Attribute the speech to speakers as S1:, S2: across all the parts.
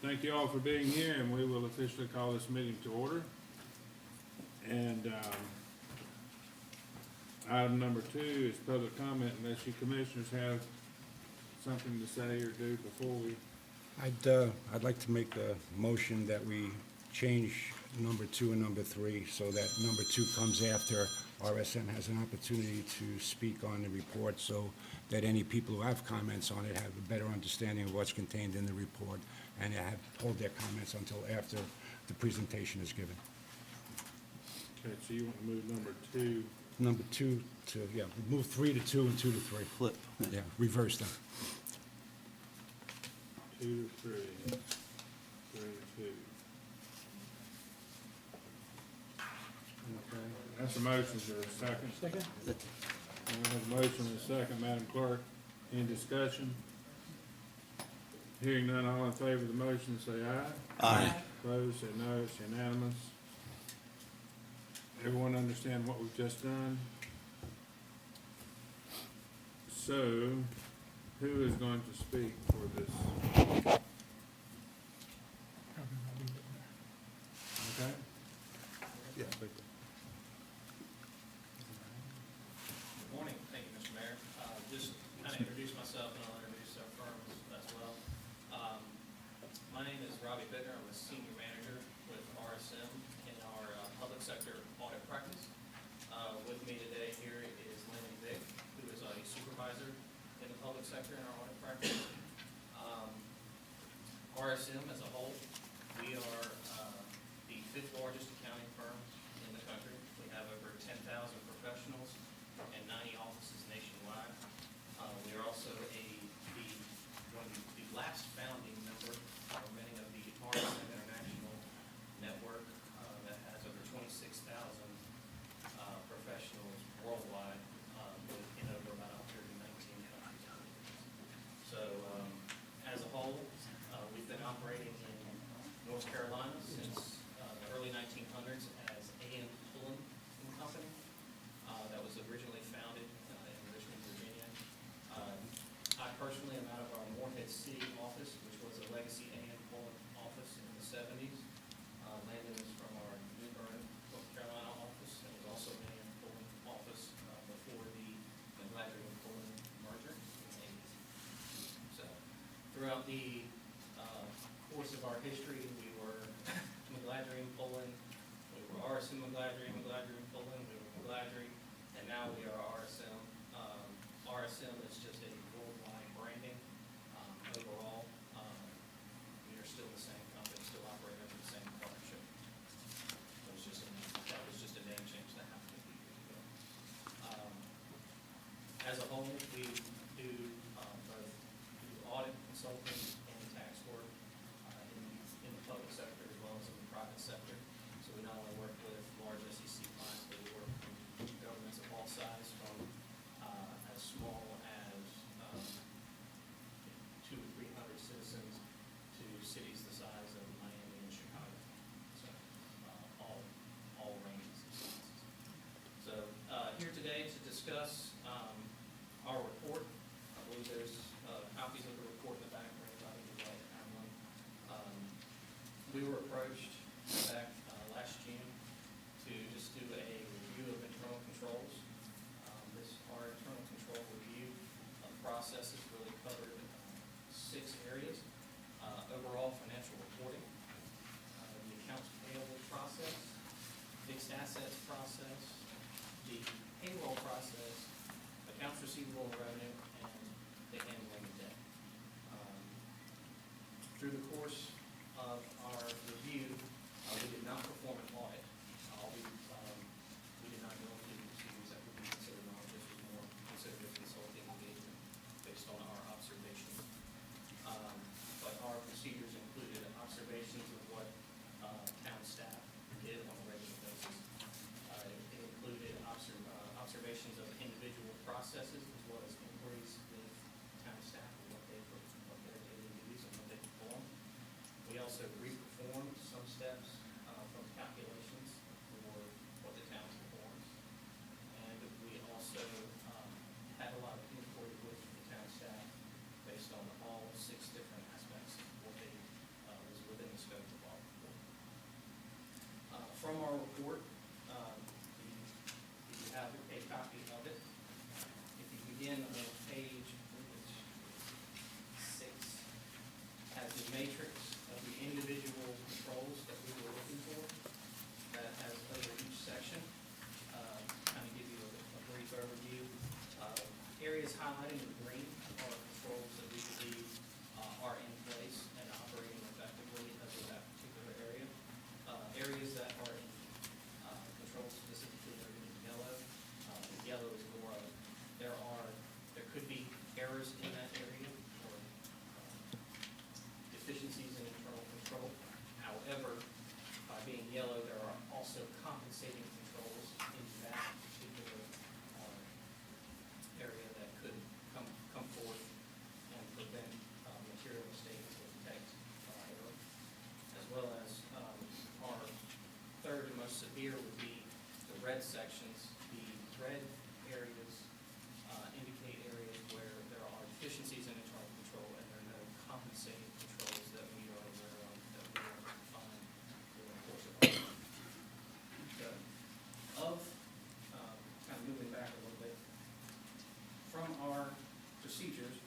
S1: Thank you all for being here, and we will officially call this meeting to order. And item number 2 is public comment, unless you commissioners have something to say or do before we.
S2: I'd like to make a motion that we change number 2 and number 3 so that number 2 comes after RSM has an opportunity to speak on the report, so that any people who have comments on it have a better understanding of what's contained in the report and hold their comments until after the presentation is given.
S1: Okay, so you want to move number 2?
S2: Number 2 to, yeah, move 3 to 2 and 2 to 3.
S3: Flip.
S2: Yeah, reverse them.
S1: 2 to 3. 3 to 2. Okay, that's a motion. Is there a second?
S4: Second.
S1: We have a motion and a second, Madam Clerk. Any discussion? Hearing none, all in favor of the motion, say aye.
S3: Aye.
S1: Opposed, say no. It's unanimous. Everyone understand what we've just done? So, who is going to speak for this? Okay?
S2: Yeah.
S5: Good morning. Thank you, Mr. Mayor. Just kind of introduce myself and I'll introduce our firm as well. My name is Robbie Bittner. I'm a senior manager with RSM in our public sector audit practice. With me today here is Landon Vick, who is a supervisor in the public sector in our audit practice. RSM as a whole, we are the 5th largest accounting firm in the country. We have over 10,000 professionals and 90 offices nationwide. We are also one of the last founding member of many of the RSM International Network that has over 26,000 professionals worldwide in over about 119 countries. So as a whole, we've been operating in North Carolina since the early 1900s as A.M. Holden and Company. That was originally founded in Richmond, Virginia. I personally am out of our Morehead City office, which was a legacy A.M. Holden office in the 70s. Landon is from our New Bern, North Carolina office, and was also an A.M. Holden office before the McGladrey and Holden merger in the 80s. So throughout the course of our history, we were McGladrey and Holden, we were RSM McGladrey and Holden, we were McGladrey, and now we are RSM. RSM is just a worldwide branding. Overall, we are still the same company, still operating under the same partnership. That was just a name change that happened a few years ago. As a whole, we do both audit, consulting, and tax work in the public sector as well as in the private sector. So we not only work with large SEC clients, but we work with governments of all sizes, from as small as 200 to 300 citizens to cities the size of Miami and Chicago. So all ranges of sizes. So here today to discuss our report. I believe there's copies of the report in the back for anybody who'd like to have one. We were approached back last June to just do a review of internal controls. Our internal control review of processes really covered 6 areas. Overall financial reporting, the accounts payable process, fixed assets process, the payroll process, accounts receivable and revenue, and the handling of debt. Through the course of our review, we did not perform an audit. We did not go into the procedures that would be considered an audit. This was more considered a consulting engagement based on our observations. But our procedures included observations of what town staff did on a regular basis. It included observations of individual processes as well as report. You have a copy of it. If you begin on page 6, has the matrix of the individual controls that we were looking for. That has over each section. Kind of give you a brief overview. Areas highlighted in green are controls that we believe are in place and operating effectively because of that particular area. Areas that are in controls specifically are in yellow. Yellow is more of there could be errors in that area or deficiencies in internal control. However, by being yellow, there are also compensating controls in that particular area that could come forth and prevent material mistakes or detect error. As well as our third and most severe would be the red sections. The red areas indicate areas where there are deficiencies in internal control and there are no compensating controls that we are aware of that we are to find during the course of our work. Kind of moving back a little bit, from our procedures,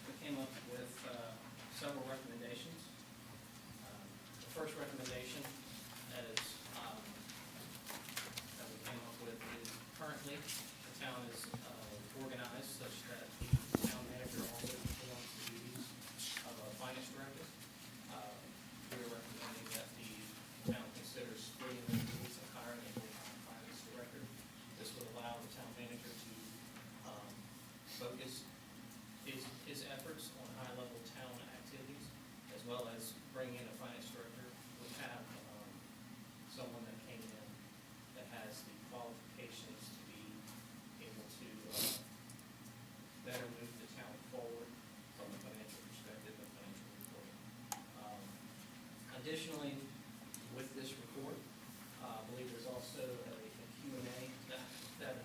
S5: we came up with several recommendations. The first recommendation is, that we came up with is currently the town is organized such that the town manager also performs the duties of a finance director. We are recommending that the town consider splitting the duties and hiring a full-time finance director. This would allow the town manager to focus his efforts on high-level town activities, as well as bring in a finance director. We have someone that came in that has the qualifications to be able to better move the town forward from a financial perspective and financial reporting. Additionally, with this report, I believe there's also a Q&A that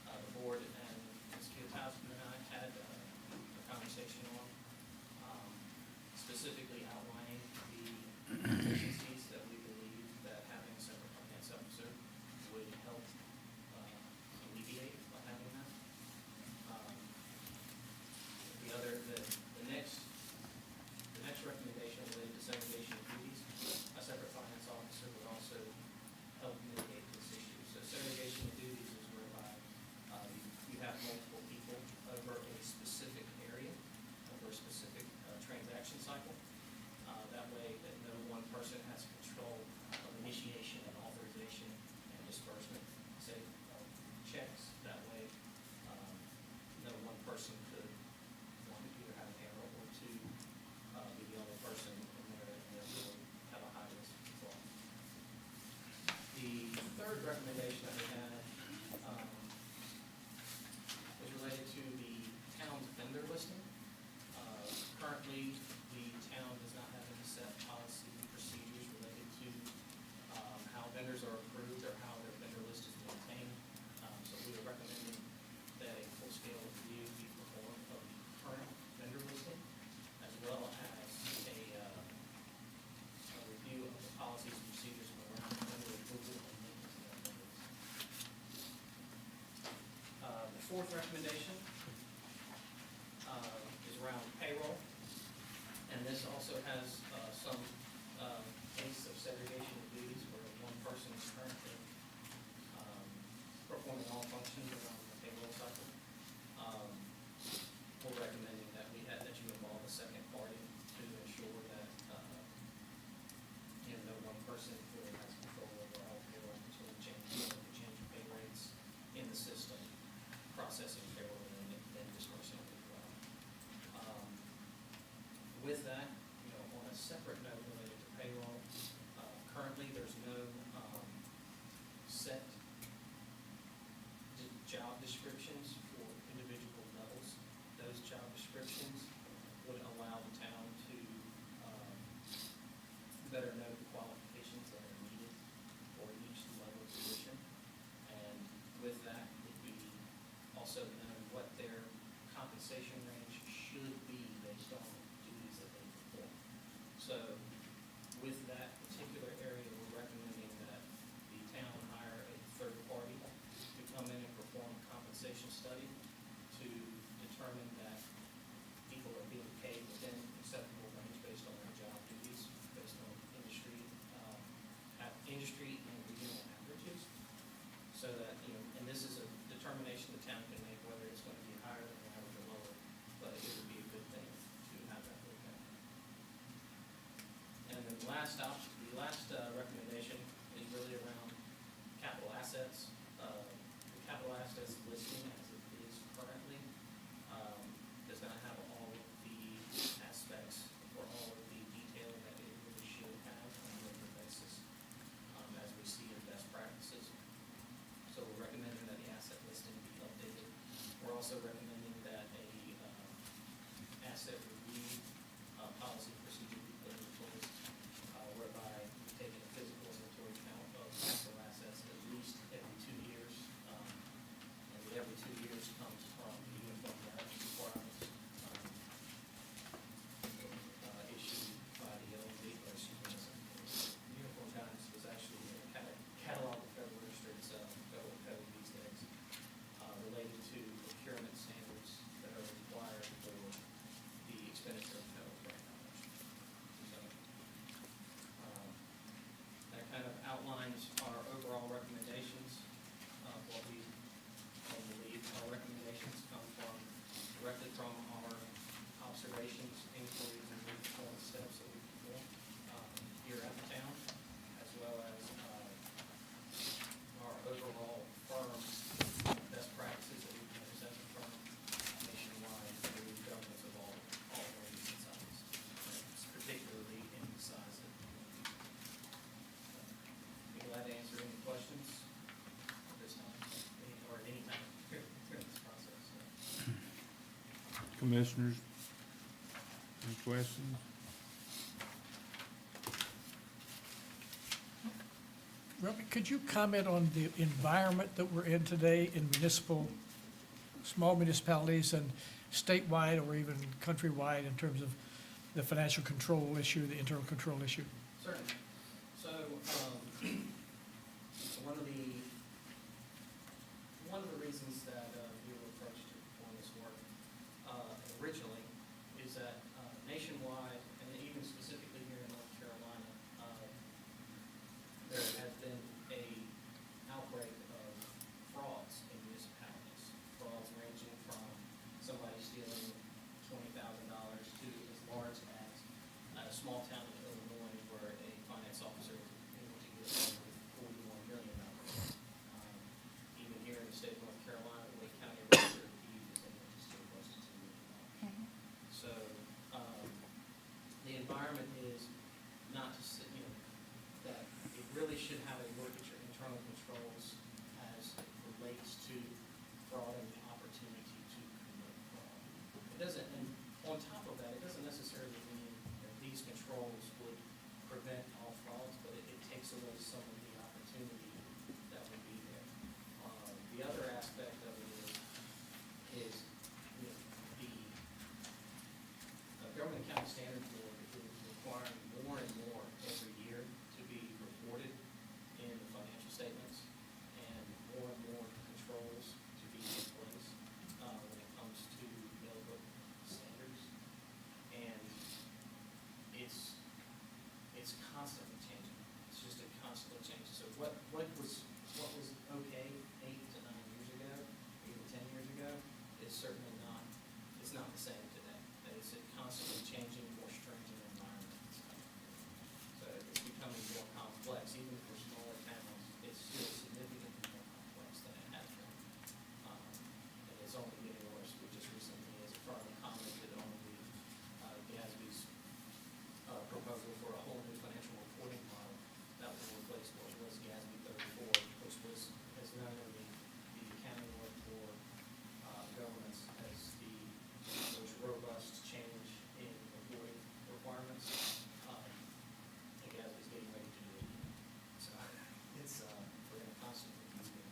S5: the board and Ms. Kiyotowski and I had a conversation on, specifically outlining the deficiencies that we believe that having a separate finance officer would help alleviate by having that. The next recommendation related to segregation of duties. A separate finance officer would also help mitigate this issue. So segregation of duties is whereby you have multiple people over a specific area, over a specific transaction cycle. That way that no one person has control of initiation and authorization and disbursement, say, of checks. That way, no one person could, one, either have an error or two, be the only person in there and therefore have a high risk of fraud. The third recommendation that we had was related to the town's vendor listing. Currently, the town does not have any set policy procedures related to how vendors are approved or how their vendor list is maintained. So we are recommending that a full-scale review be performed of the current vendor listing, as well as a review of the policies and procedures around vendor approval and maintenance of that vendor list. The fourth recommendation is around payroll, and this also has some case of segregation of duties where one person is currently performing all functions around the payroll cycle. We're recommending that you involve a second party to ensure that no one person really has control over all payroll until the change of pay rates in the system, processing payroll and then dispersing it as well. With that, on a separate note related to payroll, currently there's no set job descriptions for individual levels. Those job descriptions would allow the town to better know the qualifications that are needed for each level position. And with that, it'd be also know what their compensation range should be based on duties that they perform. So with that particular area, we're recommending that also recommending that a asset review policy procedure be put into place, whereby we take a physical inventory count of capital assets at least every 2 years. And the every 2 years comes from the uniform guidance requirements issued by the LD, or excuse me, the uniform guidance was actually a catalog of federal registered federal code these days, related to procurement standards that are required for the expenditure of federal grant dollars. So, that kind of outlines our overall recommendations. What we believe our recommendations come directly from our observations, inquiries, and performance steps that we perform here at the town, as well as our overall firm best practices that we use as a firm nationwide through governments of all ranges and sizes, particularly in the size of the community. Be glad to answer any questions at this time, or at any time during this process.
S1: Commissioners, any questions?
S3: Robert, could you comment on the environment that we're in today in small municipalities and statewide or even countrywide in terms of the financial control issue, the internal control issue?
S5: Certainly. So, one of the reasons that we were approached to perform this work originally is that nationwide, and even specifically here in North Carolina, there has been a outbreak of frauds in municipalities. Frauds ranging from somebody stealing $20,000 to as large as a small town in Illinois where a finance officer was able to get away with $41 million. Even here in the state of North Carolina, Wake County Register of Deeds is able to steal close to $2 million. So, the environment is not to sit, that it really should have a look at your internal controls as it relates to fraud and the opportunity to commit fraud. It doesn't, and on top of that, it doesn't necessarily mean that these controls would prevent all frauds, but it takes away some of the opportunity that would be there. The other aspect of it is the Government Account Standards Board is requiring more and more every year to be reported in the financial statements, and more controls to be in place when it comes to mailbook standards. And it's constantly changing. It's just a constantly changing. So what was okay 8 to 9 years ago, even 10 years ago, is certainly not. It's not the same today. It's a constantly changing, more stringent environment. So it's becoming more complex, even for smaller towns. It's still significantly more complex than it has been. And it's only getting worse. We just recently, as a firm, commented on GASB's proposal for a whole new financial reporting model that will replace what was GASB 34, which has known in the accounting world for governments as the most robust change in reporting requirements. And GASB's getting ready to do it. So it's, we're going to constantly be moving.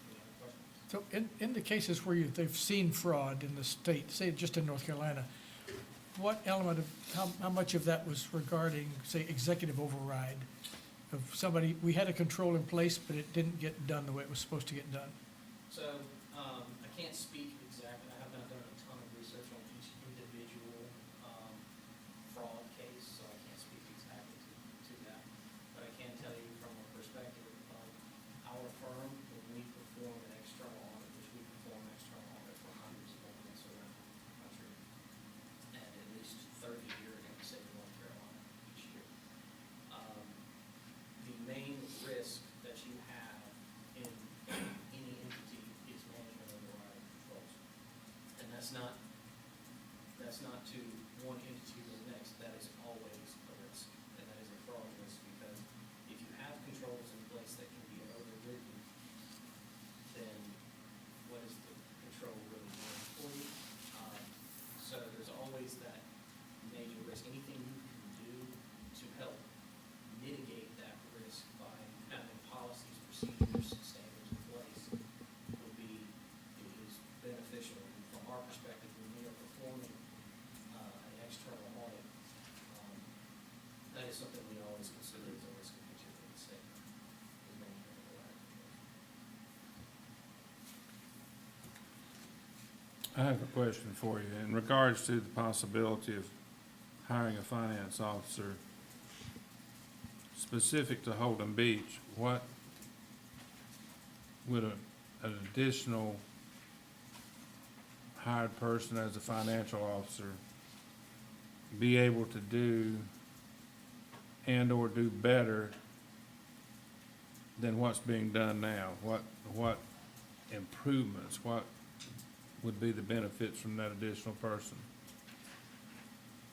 S5: Any other questions?
S3: So in the cases where they've seen fraud in the state, say just in North Carolina, what element of, how much of that was regarding, say, executive override? Of somebody, we had a control in place, but it didn't get done the way it was supposed to get done?
S5: So, I can't speak exactly, I have not done a ton of research on each individual fraud case, so I can't speak exactly to that. But I can tell you from a perspective of our firm, when we perform an external audit, which we perform an external audit for hundreds of governments around the country, and at least 30 here in the state of North Carolina each year. The main risk that you have in any entity is management override controls. And that's not to one entity or the next, that is always a risk, and that is a fraud risk, because if you have controls in place that can be overridden, that is something we always consider as a risk of future statement. is maintaining the right information.
S1: I have a question for you. In regards to the possibility of hiring a finance officer specific to Holden Beach, what would an additional hired person as a financial officer be able to do and/or do better than what's being done now? What improvements, what would be the benefits from that additional person?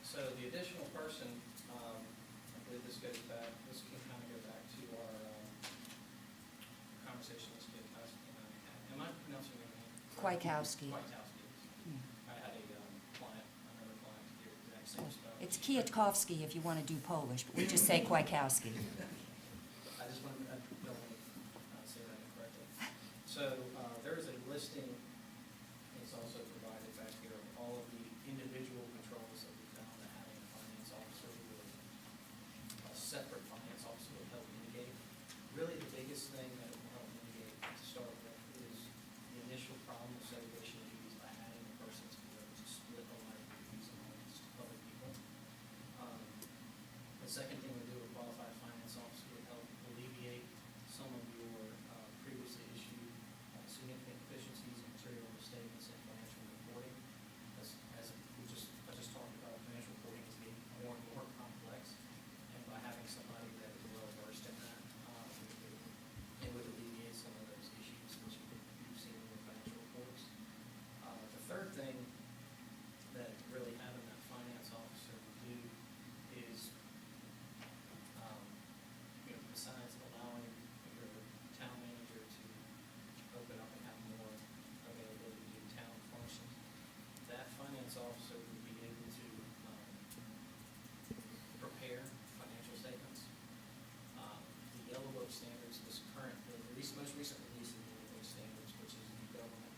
S5: So the additional person, I believe this goes back, this can kind of go back to our conversation with Skip Husky and I had. Am I pronouncing your name?
S4: Kwiatkowski.
S5: Kwiatkowski. I had a client, another client here, the exact same spelling.
S4: It's Kwiatkowski if you want to do Polish, but we just say Kwiatkowski.
S5: I just wanted, I don't want to say that incorrectly. So there is a listing, it's also provided back here, of all of the individual controls that we found that having a finance officer would, a separate finance officer would help mitigate. Really the biggest thing that it will help mitigate to start with is the initial problem of segregation of duties by adding a person to be able to split the line of duties amongst other people. The second thing we do with qualified finance officer would help alleviate some of your previously issued significant deficiencies in material misstatements and financial reporting. I just talked about, financial reporting is getting more and more complex, and by having somebody that is well versed in that, it would alleviate some of those issues which you've seen in the financial reports. The third thing that really having that finance officer do is, besides allowing your town manager to open up and have more availability to do town functions, that finance officer would be able to prepare financial statements. The Yellow Book standards, most recent release of the Yellow Book standards, which is the government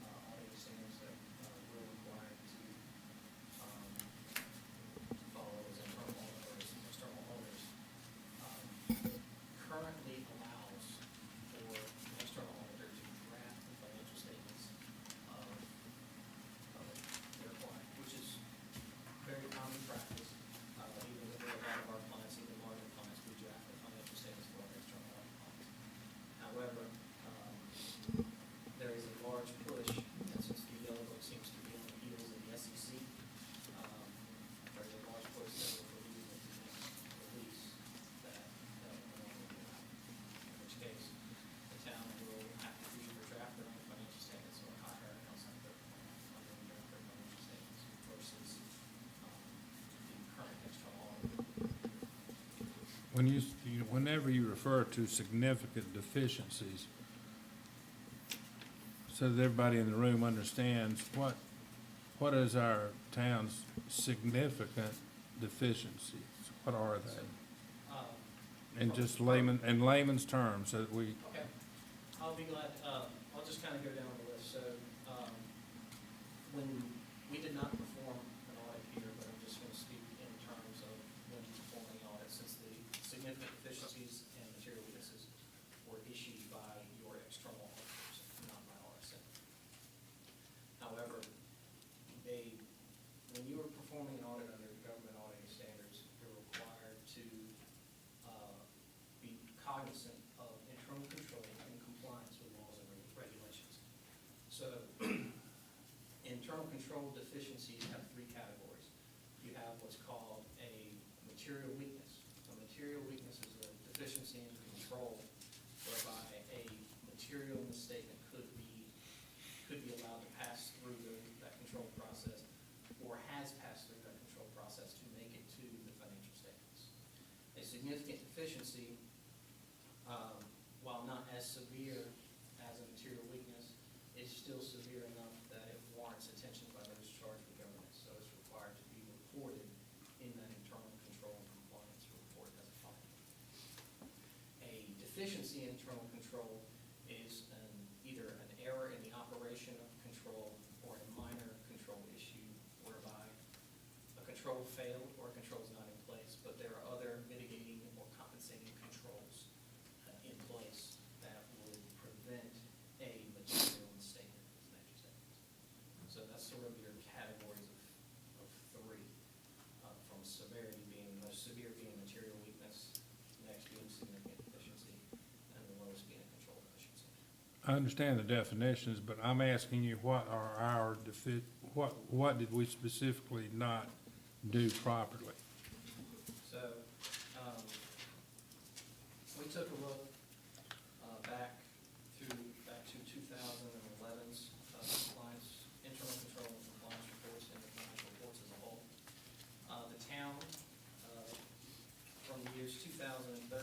S5: auditing standards that we're required to follow as internal auditors and external auditors, currently allows for an external auditor to draft the financial statements of their client, which is very common practice. Even with a lot of our clients, even larger clients, we draft the financial statements for our external audit clients. However, there is a large push, and since the Yellow Book seems to be on the heels of the SEC, there's a large push that will believe that the next release that will only be out. In which case, the town will have to either draft their own financial statements or hire an outside third party to draft their financial statements versus the current external auditor.
S1: Whenever you refer to significant deficiencies, so that everybody in the room understands what is our town's significant deficiencies? What are they? In just layman's terms, so that we,
S5: Okay, I'll be glad, I'll just kind of go down the list. So, when we did not perform an audit here, but I'm just gonna speak in terms of when performing the audit, since the significant deficiencies and material weaknesses were issued by your external auditors, not by RSM. However, when you were performing an audit under government auditing standards, you're required to be cognizant of internal control and compliance with laws and regulations. So, internal control deficiencies have three categories. You have what's called a material weakness. A material weakness is a deficiency in control whereby a material misstatement could be allowed to pass through that control process or has passed through that control process to make it to the financial statements. A significant deficiency, while not as severe as a material weakness, is still severe enough that it warrants attention by those charged with governance. So it's required to be reported in that internal control and compliance report as a finding. A deficiency in internal control is either an error in the operation of control or a minor control issue whereby a control failed or a control is not in place, but there are other sort of your categories of three, from severity being, most severe being material weakness, next being significant deficiency, and the lowest being a control deficiency.
S1: I understand the definitions, but I'm asking you, what are our what did we specifically not do properly?
S5: So, we took a look back to 2011's compliance, internal control and compliance reports and the financial reports as a whole. The town, from the years 2013 to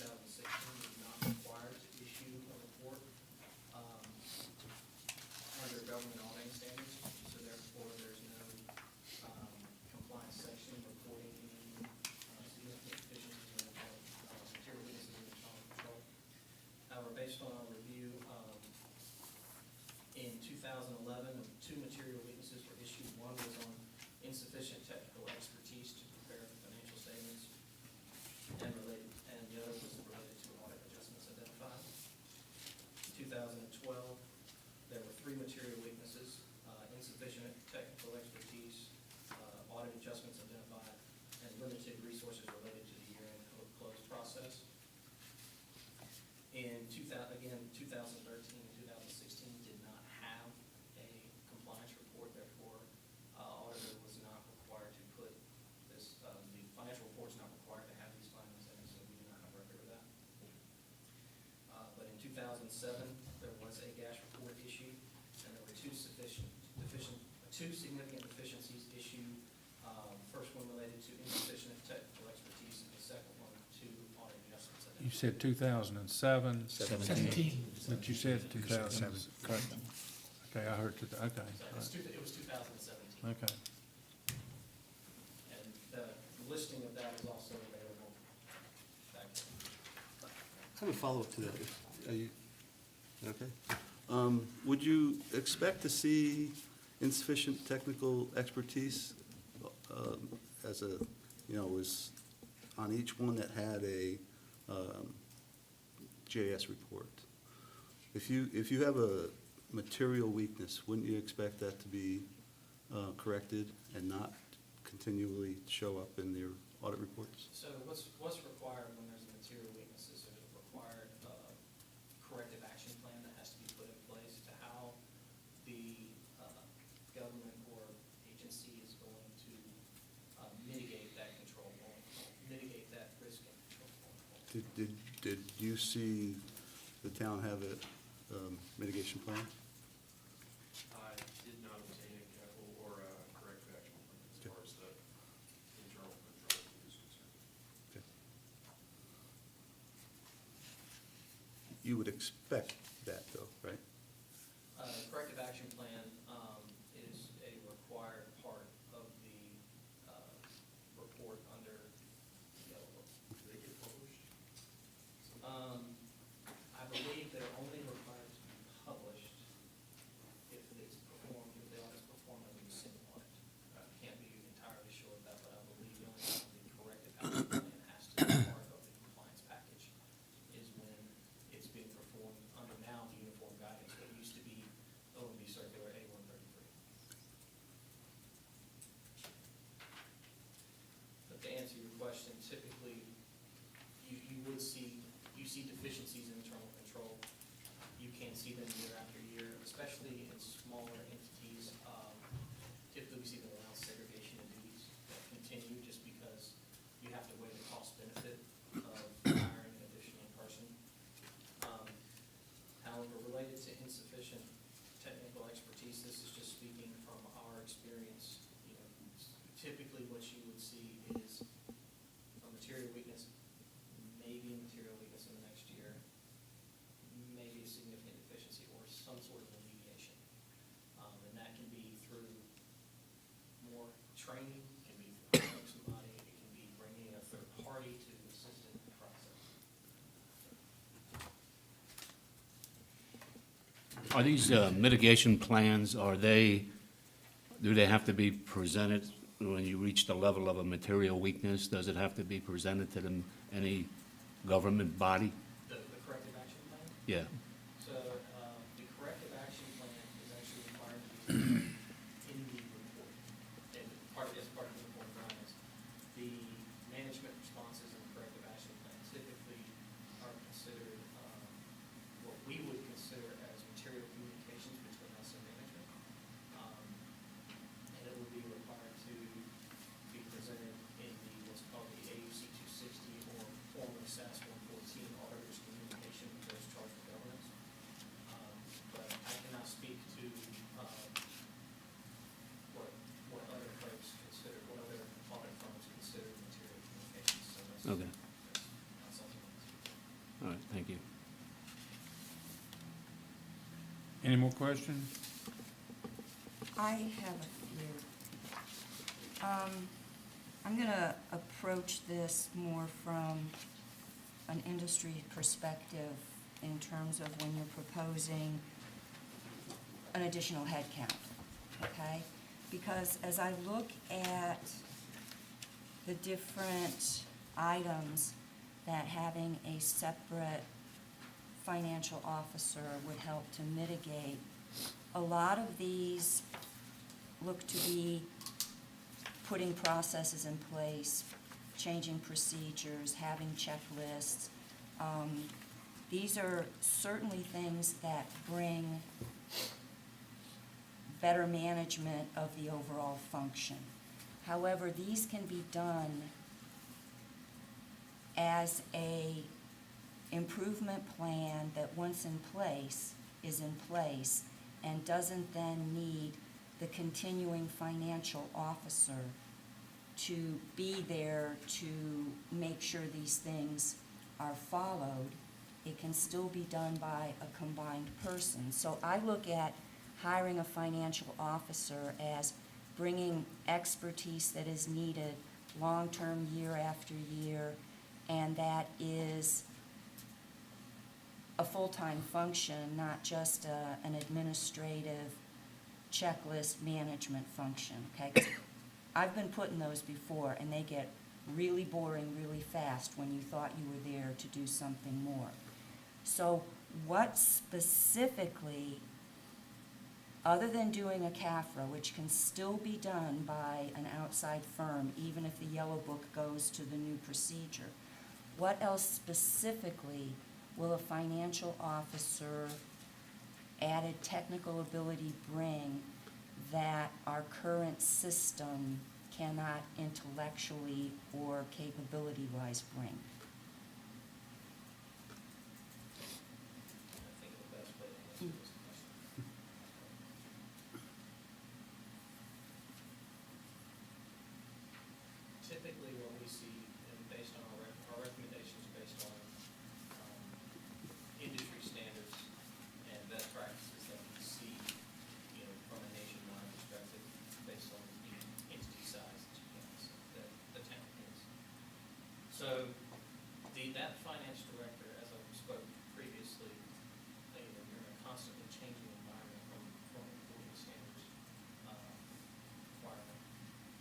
S5: 2016, was not required to issue a report under government auditing standards, so therefore there's no compliance section reporting any significant deficiencies in material weaknesses in internal control. However, based on our review, in 2011, two material weaknesses were issued. One was on insufficient technical expertise to prepare the financial statements, and the other was related to audit adjustments identified. In 2012, there were three material weaknesses: insufficient technical expertise, audit adjustments identified, and limited resources related to the year-end close process. In 2013 and 2016 did not have a compliance report, therefore auditor was not required to put this, the financial report's not required to have these findings in, so we do not have record of that. But in 2007, there was a gas report issued, and there were two significant deficiencies issued. First one related to insufficient technical expertise, and the second one to audit adjustments.
S1: You said 2007,
S3: 17.
S1: but you said 2000.
S2: Correct.
S1: Okay, I heard, okay,
S5: So it was 2017.
S1: okay.
S5: And the listing of that is also available back there.
S6: I have a follow-up to that. Are you, okay? Would you expect to see insufficient technical expertise as a, was on each one that had a GIS report? If you have a material weakness, wouldn't you expect that to be corrected and not continually show up in your audit reports?
S5: So what's required when there's a material weakness is there's a required corrective action plan that has to be put in place to how the government or agency is going to mitigate that control, mitigate that risk and control going forward.
S6: Did you see the town have a mitigation plan?
S7: I did not obtain a capital or a corrective action plan as far as the internal control is concerned.
S6: Okay. You would expect that, though, right?
S5: Corrective action plan is a required part of the report under the yellow book.
S7: Do they get published?
S5: I believe they're only required to be published if it's performed, if the audit's performed under the single audit. I can't be entirely sure of that, but I believe the only time the corrective action plan has to be part of the compliance package is when it's being performed under now the uniform guidance, what used to be OMB Circular A-133. But to answer your question, typically, you see deficiencies in internal control. You can see them year after year, especially in smaller entities. Typically, we see them around segregation of duties that continue just because you have to weigh the cost benefit of hiring an additional person. However, related to insufficient technical expertise, this is just speaking from our experience. Typically what you would see is a material weakness, maybe a material weakness in the next year, maybe a significant deficiency or some sort of remediation. And that can be through more training, it can be through hiring somebody, it can be bringing in a third party to assist in the process.
S8: Are these mitigation plans, do they have to be presented when you reach the level of a material weakness? Does it have to be presented to any government body?
S5: The corrective action plan?
S8: Yeah.
S5: So the corrective action plan is actually required to be
S1: Any more questions?
S4: I have a few. I'm gonna approach this more from an industry perspective in terms of when you're proposing an additional headcount, okay? Because as I look at the different items that having a separate financial officer would help to mitigate, a lot of these look to be putting processes in place, changing procedures, having checklists. These are certainly things that bring better management of the overall function. However, these can be done as a improvement plan that once in place is in place and doesn't then need the continuing financial officer to be there to make sure these things are followed. It can still be done by a combined person. So I look at hiring a financial officer as bringing expertise that is needed long-term, year after year, and that is a full-time function, not just an administrative checklist management function, okay? 'Cause I've been put in those before, and they get really boring really fast when you thought you were there to do something more. So what specifically, other than doing a CAFRA, which can still be done by an outside firm, even if the yellow book goes to the new procedure, what else specifically will a financial officer added technical ability bring that our current system cannot intellectually or capability-wise bring?
S5: I think the best way to answer this question. Typically, what we see, and based on our recommendations, based on industry standards and best practices that we see, from a nationwide perspective, based on entity size that the town is. So that finance director, as I spoke previously, you're in a constantly changing environment from reporting standards requirement.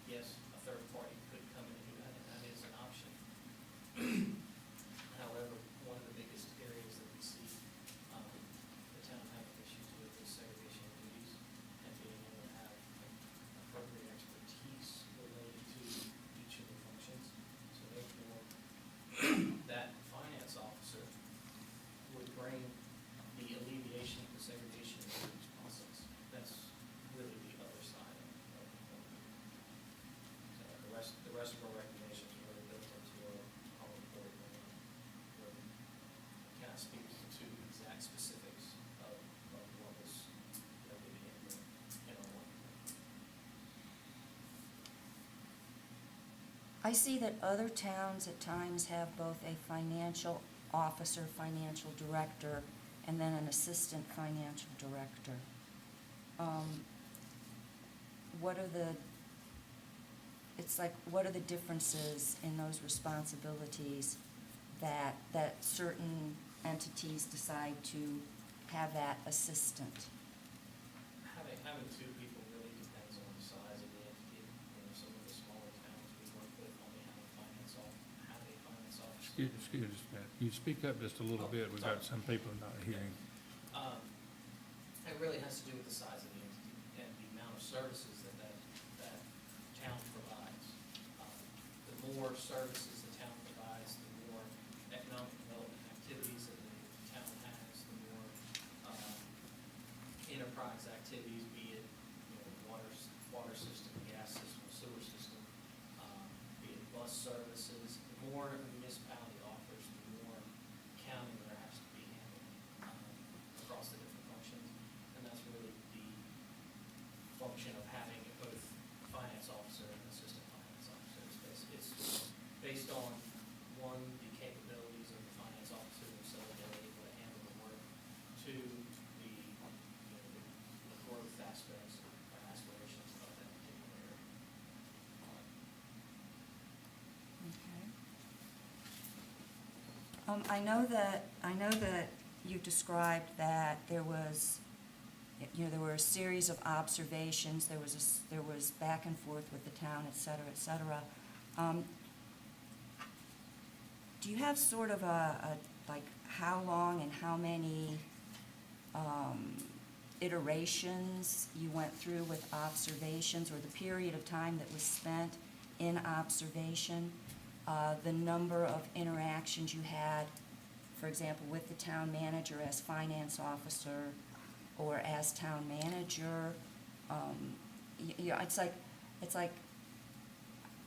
S5: Yes, a third party could come in and do that, and that is an option. However, one of the biggest areas that we see the town having issues with is segregation of duties and being able to have appropriate expertise related to each of the functions. So therefore, that finance officer would bring the alleviation of the segregation of duties process. That's really the other side of it. So the rest of our recommendations are really built into our report. Where we kind of speak to exact specifics of what was noted in our one.
S4: I see that other towns at times have both a financial officer, financial director, and then an assistant financial director. What are the differences in those responsibilities that certain entities decide to have that assistant?
S5: Having two people really depends on the size of the entity. Some of the smaller towns we work with only have a finance officer.
S1: Excuse us, Matt. You speak up just a little bit. We've got some people not hearing.
S5: It really has to do with the size of the entity and the amount of services that town provides. The more services the town provides, the more economic development activities that the town has, the more enterprise activities, be it water system, gas system, sewer system, be it bus services. The more a municipality offers, the more counting there has to be handled across the different functions. And that's really the function of having both a finance officer and assistant finance officer. It's based on, one, the capabilities of the finance officer themselves, they're able to handle the work. Two, the
S4: I know that you described that there was, there were a series of observations, there was back and forth with the town, et cetera, et cetera. Do you have sort of like, how long and how many iterations you went through with observations, or the period of time that was spent in observation, the number of interactions you had, for example, with the town manager as finance officer or as town manager? It's like,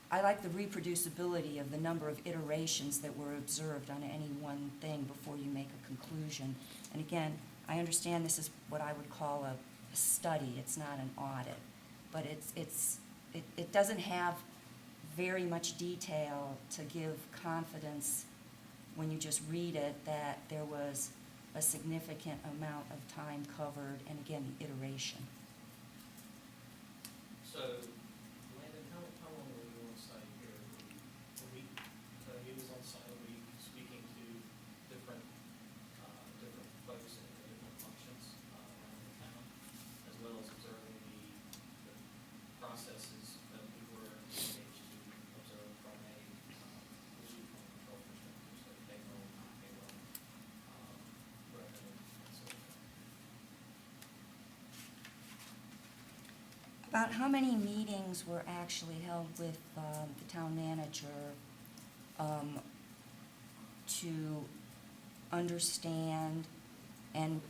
S4: I like the reproducibility of the number of iterations that were observed on any one thing before you make a conclusion. And again, I understand this is what I would call a study, it's not an audit, but it doesn't have very much detail to give confidence when you just read it that there was a significant amount of time covered, and again, the iteration.
S5: So, Landon, how long were you on site here? A week? So he was on site a week, speaking to different folks in different functions around the town, as well as observing the processes that we were engaged to observe from a issue control perspective, so payroll, non-payroll, revenue, that sort of thing.
S4: About how many meetings were actually held with the town manager to understand and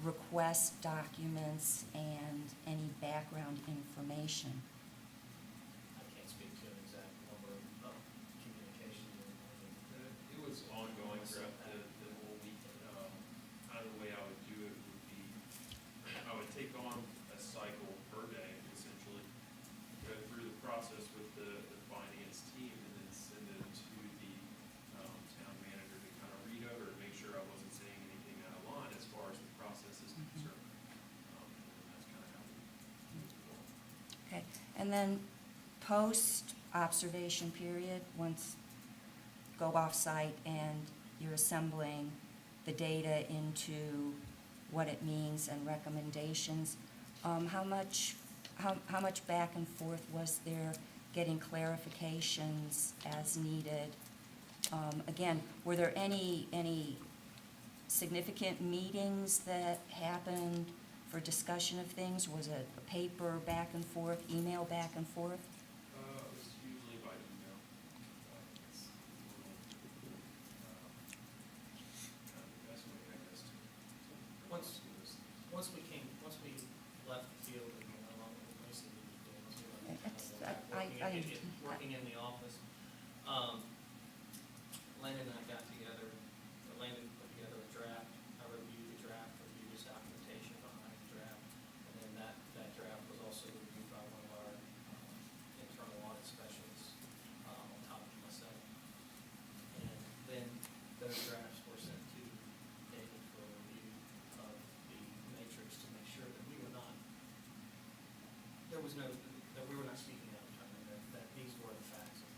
S4: request documents and any background information?
S5: I can't speak to an exact number of communications or anything.
S7: It was ongoing throughout the whole week. Kind of the way I would do it would be, I would take on a cycle per day, essentially, go through the process with the finance team, and then send it to the town manager to kind of read over and make sure I wasn't saying anything out of line as far as the process is concerned. And that's kind of how we move forward.
S4: Okay, and then post-observation period, once go off-site and you're assembling the data into what it means and recommendations, how much back and forth was there, getting clarifications as needed? Again, were there any significant meetings that happened for discussion of things? Was it a paper back and forth, email back and forth?
S7: It was usually by email. It's kind of the best way, I guess, to
S5: Once-
S7: do this.
S5: Once we left the field and went along with the place that we were doing, once we left
S4: It's-
S5: the town, working in the office, Landon and I got together, Landon put together a draft, I reviewed the draft, reviewed his documentation behind the draft, and then that draft was also reviewed by one of our internal audit specialists, on top of myself. And then those drafts were sent to David for review of the matrix to make sure that we were not, that we were not speaking out of turn, that these were the facts, and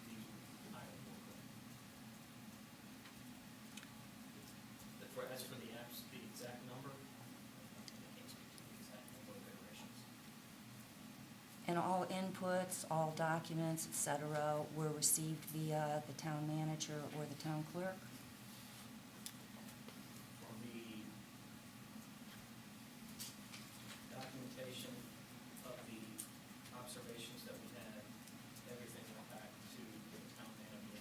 S5: these items were correct. As for the exact number, I can't speak to the exact number of iterations.
S4: And all inputs, all documents, et cetera, were received via the town manager or the town clerk?
S5: From the documentation of the observations that we had, everything went back to the town manager.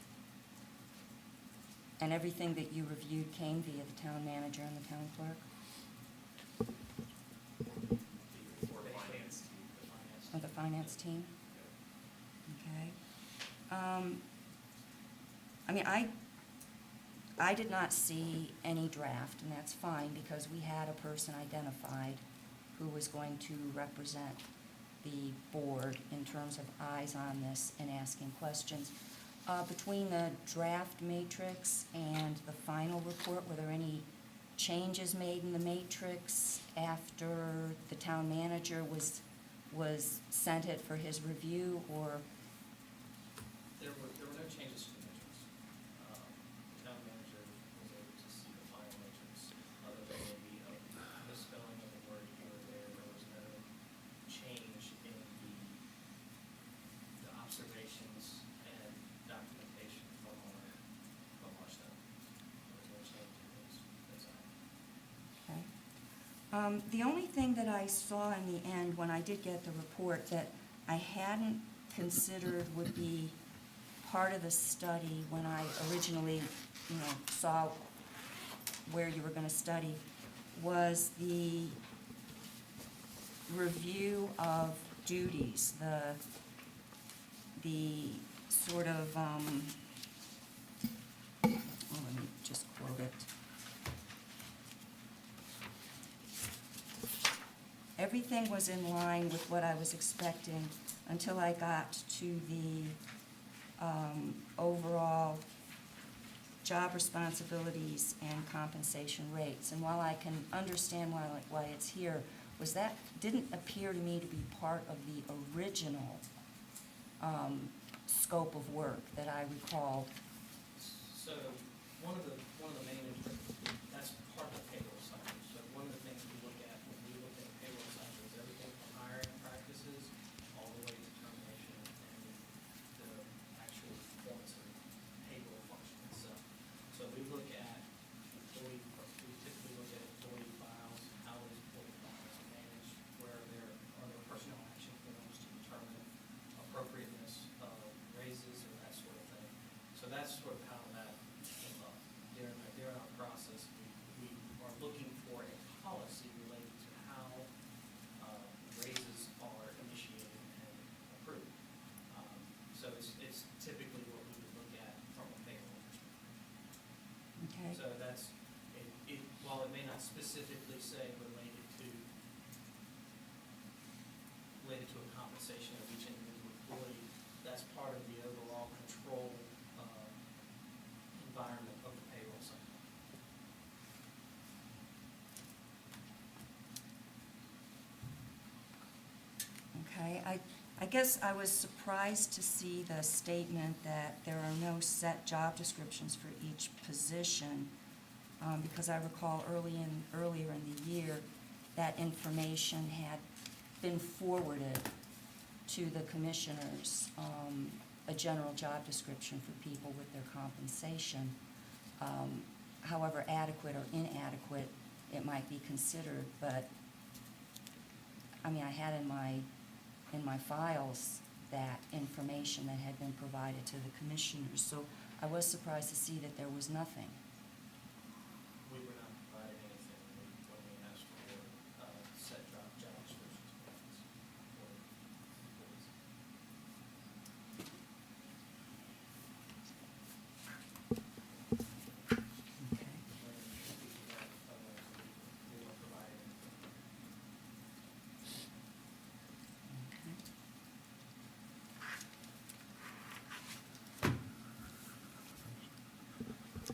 S4: And everything that you reviewed came via the town manager and the town clerk?
S7: Or finance team.
S4: Or the finance team? Okay. I mean, I did not see any draft, and that's fine, because we had a person identified who was going to represent the board in terms of eyes on this and asking questions. Between the draft matrix and the final report, were there any changes made in the matrix after the town manager was sent it for his review, or?
S5: There were no changes to the measures. The town manager
S4: The only thing that I saw in the end, when I did get the report, that I hadn't considered would be part of the study when I originally, saw where you were gonna study, was the review of duties, the sort of, let me just quote it. Everything was in line with what I was expecting until I got to the overall job responsibilities and compensation rates. And while I can understand why it's here, was that didn't appear to me to be part of the original scope of work that I recalled.
S5: So one of the main, that's part of the payroll cycle. So one of the things we look at when we look at a payroll cycle is everything from hiring practices all the way to termination and the actual performance of the payroll function itself. So we look at we typically look at employee files, how those employee files are managed, where there personnel action forms to determine appropriateness of raises or that sort of thing. So that's sort of how that came up. During our process, we are looking for a policy related to how raises are initiated and approved. So it's typically what we would look at from a payroll perspective.
S4: Okay.
S5: So that's, while it may not specifically say related to a compensation of each individual employee, that's part of the overall control environment of the payroll cycle.
S4: Okay, I guess I was surprised to see the statement that there are no set job descriptions for each position, because I recall earlier in the year, that information had been forwarded to the commissioners, a general job description for people with their compensation. However adequate or inadequate it might be considered, but, I mean, I had in my files that information that had been provided to the commissioners, so I was surprised to see that there was nothing.
S5: We were not providing anything when we asked for set job descriptions for employees.
S4: Okay.
S5: We weren't providing anything.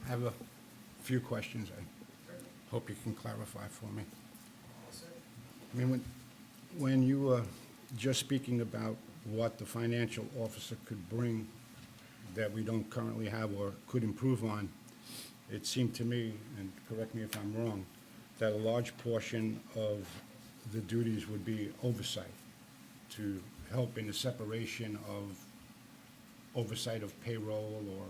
S2: I have a few questions I hope you can clarify for me.
S5: Yes, sir.
S2: I mean, when you were just speaking about what the financial officer could bring that we don't currently have or could improve on, it seemed to me, and correct me if I'm wrong, that a large portion of the duties would be oversight, to help in the separation of oversight of payroll or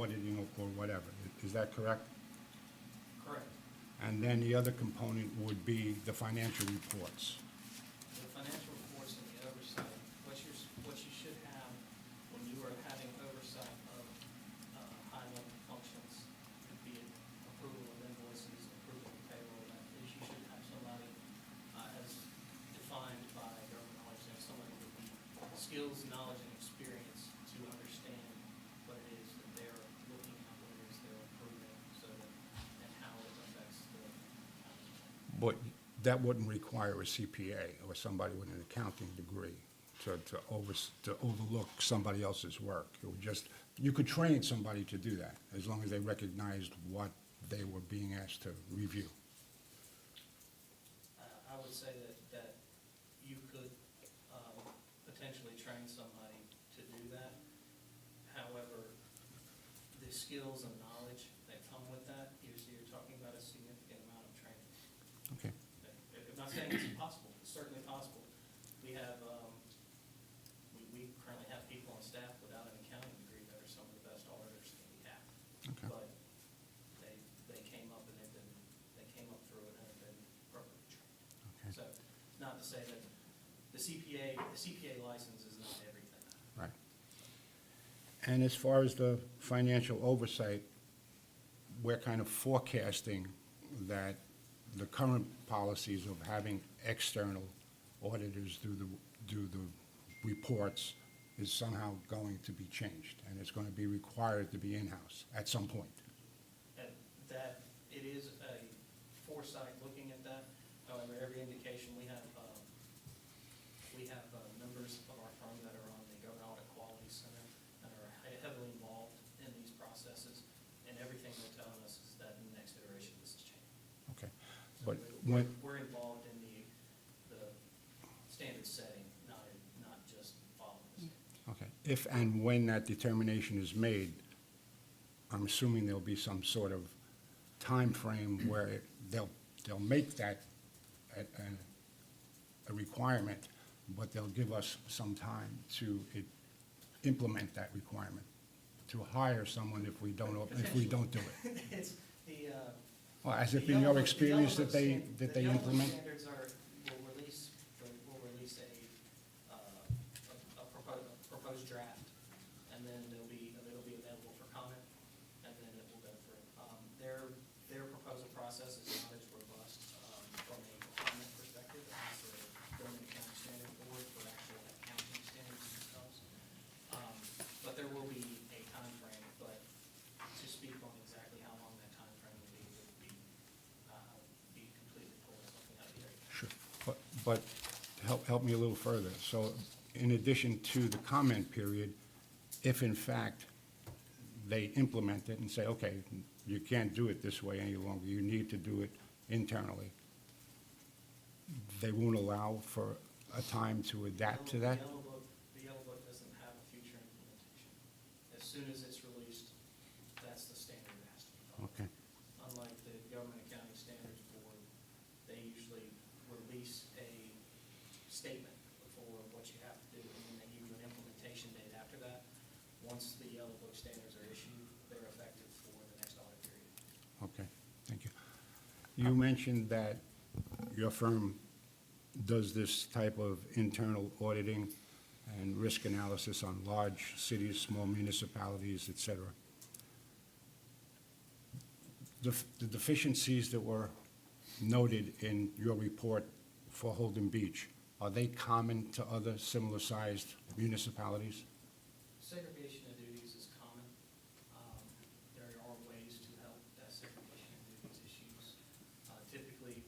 S2: auditing or whatever. Is that correct?
S5: Correct.
S2: And then the other component would be the financial reports.
S5: The financial reports and the oversight, what you should have when you are having oversight of high-level functions, be it approval of invoices, approval of payroll, that is, you should have somebody as defined by government knowledge, and somebody with the skills, knowledge, and experience to understand what it is that they're looking at, what it is they're approving, so that, and how it affects the.
S2: But that wouldn't require a CPA or somebody with an accounting degree to overlook somebody else's work. It would just, you could train somebody to do that, as long as they recognized what they were being asked to review.
S5: I would say that you could potentially train somebody to do that. However, the skills and knowledge that come with that, you're talking about a significant amount of training.
S2: Okay.
S5: I'm not saying it's impossible, it's certainly possible. We have, we currently have people on staff without an accounting degree that are some of the best auditors that we have.
S2: Okay.
S5: But they came up and they came up through it and have been appropriately trained. not to say that the CPA license is not everything.
S2: Right. And as far as the financial oversight, we're kind of forecasting that the current policies of having external auditors do the reports is somehow going to be changed, and it's going to be required to be in-house at some point.
S5: And that, it is a foresight looking at that. However, every indication, we have members of our firm that are on the Government Audit Quality Center and are heavily involved in these processes, and everything they're telling us is that in the next iteration, this is changing.
S2: Okay.
S5: So
S2: But when,
S5: we're involved in the standard setting, not just following the standard.
S2: okay, if and when that determination is made, I'm assuming there'll be some sort of time frame where they'll make that a requirement, but they'll give us some time to implement that requirement, to hire someone if we don't do it.
S5: It's the,
S2: Well, has it
S5: the
S2: been your
S5: Yellow-
S2: experience
S5: the
S2: that they,
S5: Yellow
S2: that they
S5: Yellow Book
S2: implement?
S5: standards will release a proposed draft, and then it'll be available for comment, and then it will go through. Their proposal process is not as robust from a requirement perspective as the Government Accounting Standard Board for actual accounting standards themselves. But there will be a timeframe, but to speak on exactly how long that timeframe will be would be completely pulling something out of the air.
S2: Sure, but help me a little further. So in addition to the comment period, if in fact they implement it and say, okay, you can't do it this way any longer, you need to do it internally, they won't allow for a time to adapt to that?
S5: The Yellow Book doesn't have a future implementation. As soon as it's released, that's the standard that has to be followed.
S2: Okay,
S5: Unlike the Government Accounting Standards Board, they usually release a statement before what you have to do, and then they give you an implementation date after that. Once the Yellow Book standards are issued, they're effective for the next audit period.
S2: okay, thank you. You mentioned that your firm does this type of internal auditing and risk analysis on large cities, small municipalities, et cetera. The deficiencies that were noted in your report for Holden Beach, are they common to other similar-sized municipalities?
S5: Segregation of duties is common. There are ways to help that segregation of duties issues. Typically,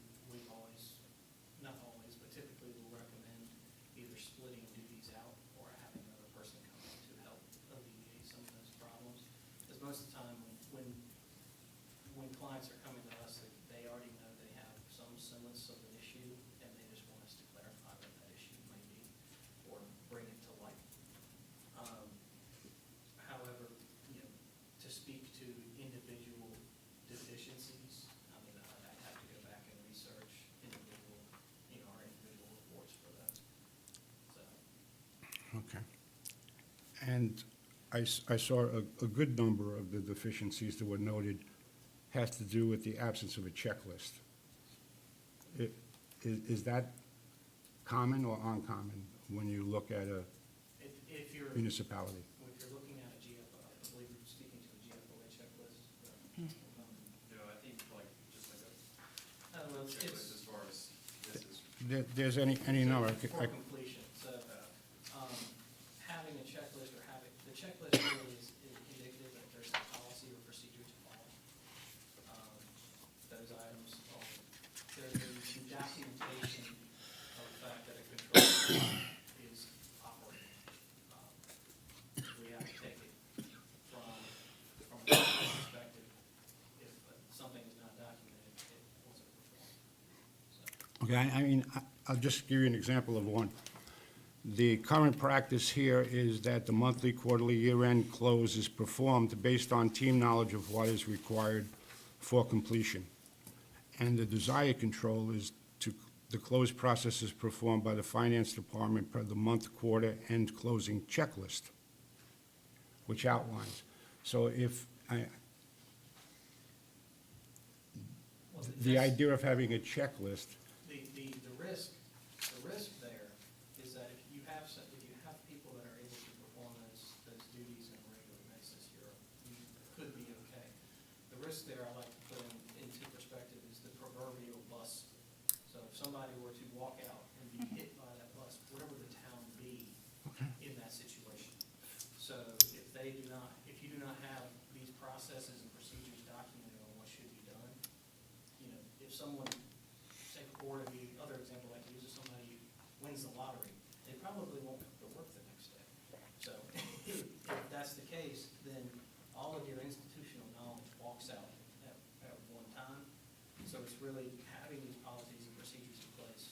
S5: not always, but typically we'll recommend either splitting duties out or having another person come in to help alleviate some of those problems. Because most of the time, when clients are coming to us, they already know they have some semblance of an issue, and they just want us to clarify what that issue may be or bring it to light. However, to speak to individual deficiencies, I mean, I'd have to go back and research our individual reports for that. So,
S2: Okay. And I saw a good number of the deficiencies that were noted has to do with the absence of a checklist. Is that common or uncommon when you look at a
S5: if you're
S2: municipality?
S5: looking at a GFO, I believe you're speaking to a GFOA checklist.
S7: No, I think just like
S5: Well,
S7: a checklist as far as this is.
S2: There's any number?
S5: For completion, so, having a checklist or the checklist really is indicative that there's a policy or procedure to follow. Those items there's the documentation of the fact that a control is operating. We have to take it from a business perspective. If something is not documented, it wasn't performed. So.
S2: Okay, I mean, I'll just give you an example of one. The current practice here is that the monthly, quarterly, year-end close is performed based on team knowledge of what is required for completion. And the desired control is the close process is performed by the finance department per the month, quarter, and closing checklist, which outlines. So if the idea of having a checklist,
S5: The risk there I like to put into perspective is the proverbial bus. So if somebody were to walk out and be hit by that bus, where would the town be in that situation? So if you do not have these processes and procedures documented on what should be done, you know, if someone, say, or the other example I like to use is somebody wins the lottery, they probably won't come to work the next day. So if that's the case, then all of your institutional knowledge walks out at one time. So it's really having these policies and procedures in place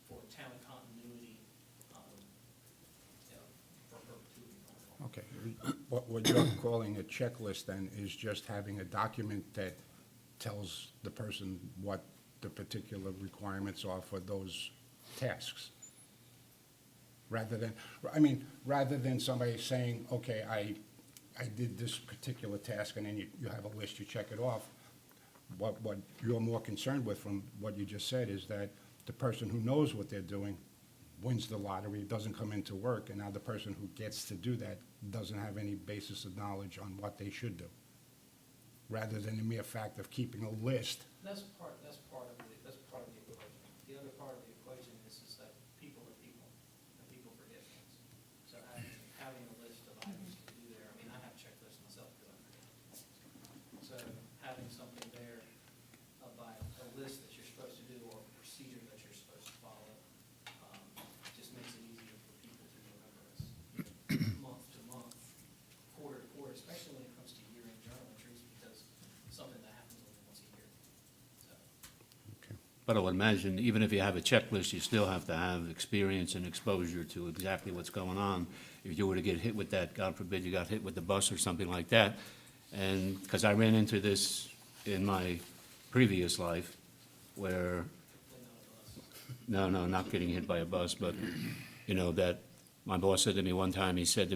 S5: for town continuity, you know, for perpetuity going forward.
S2: Okay. What you're calling a checklist then is just having a document that tells the person what the particular requirements are for those tasks. Rather than somebody saying, okay, I did this particular task, and then you have a list, you check it off. What you're more concerned with from what you just said is that the person who knows what they're doing wins the lottery, doesn't come into work, and now the person who gets to do that doesn't have any basis of knowledge on what they should do. Rather than the mere fact of keeping a list.
S5: That's part of the equation. The other part of the equation is that people are people, and people forget things. So having a list of items to do there, I mean, I have checklists myself because I forget. So having something there by a list that you're supposed to do or a procedure that you're supposed to follow, just makes it easier for people to remember us, you know, month to month, quarter to quarter, especially when it comes to year-end journal entries, because it's something that happens only once a year. So,
S8: But I would imagine, even if you have a checklist, you still have to have experience and exposure to exactly what's going on. If you were to get hit with that, God forbid you got hit with the bus or something like that, and, because I ran into this in my previous life, where, no, not getting hit by a bus, but, you know, that, my boss said to me one time, he said,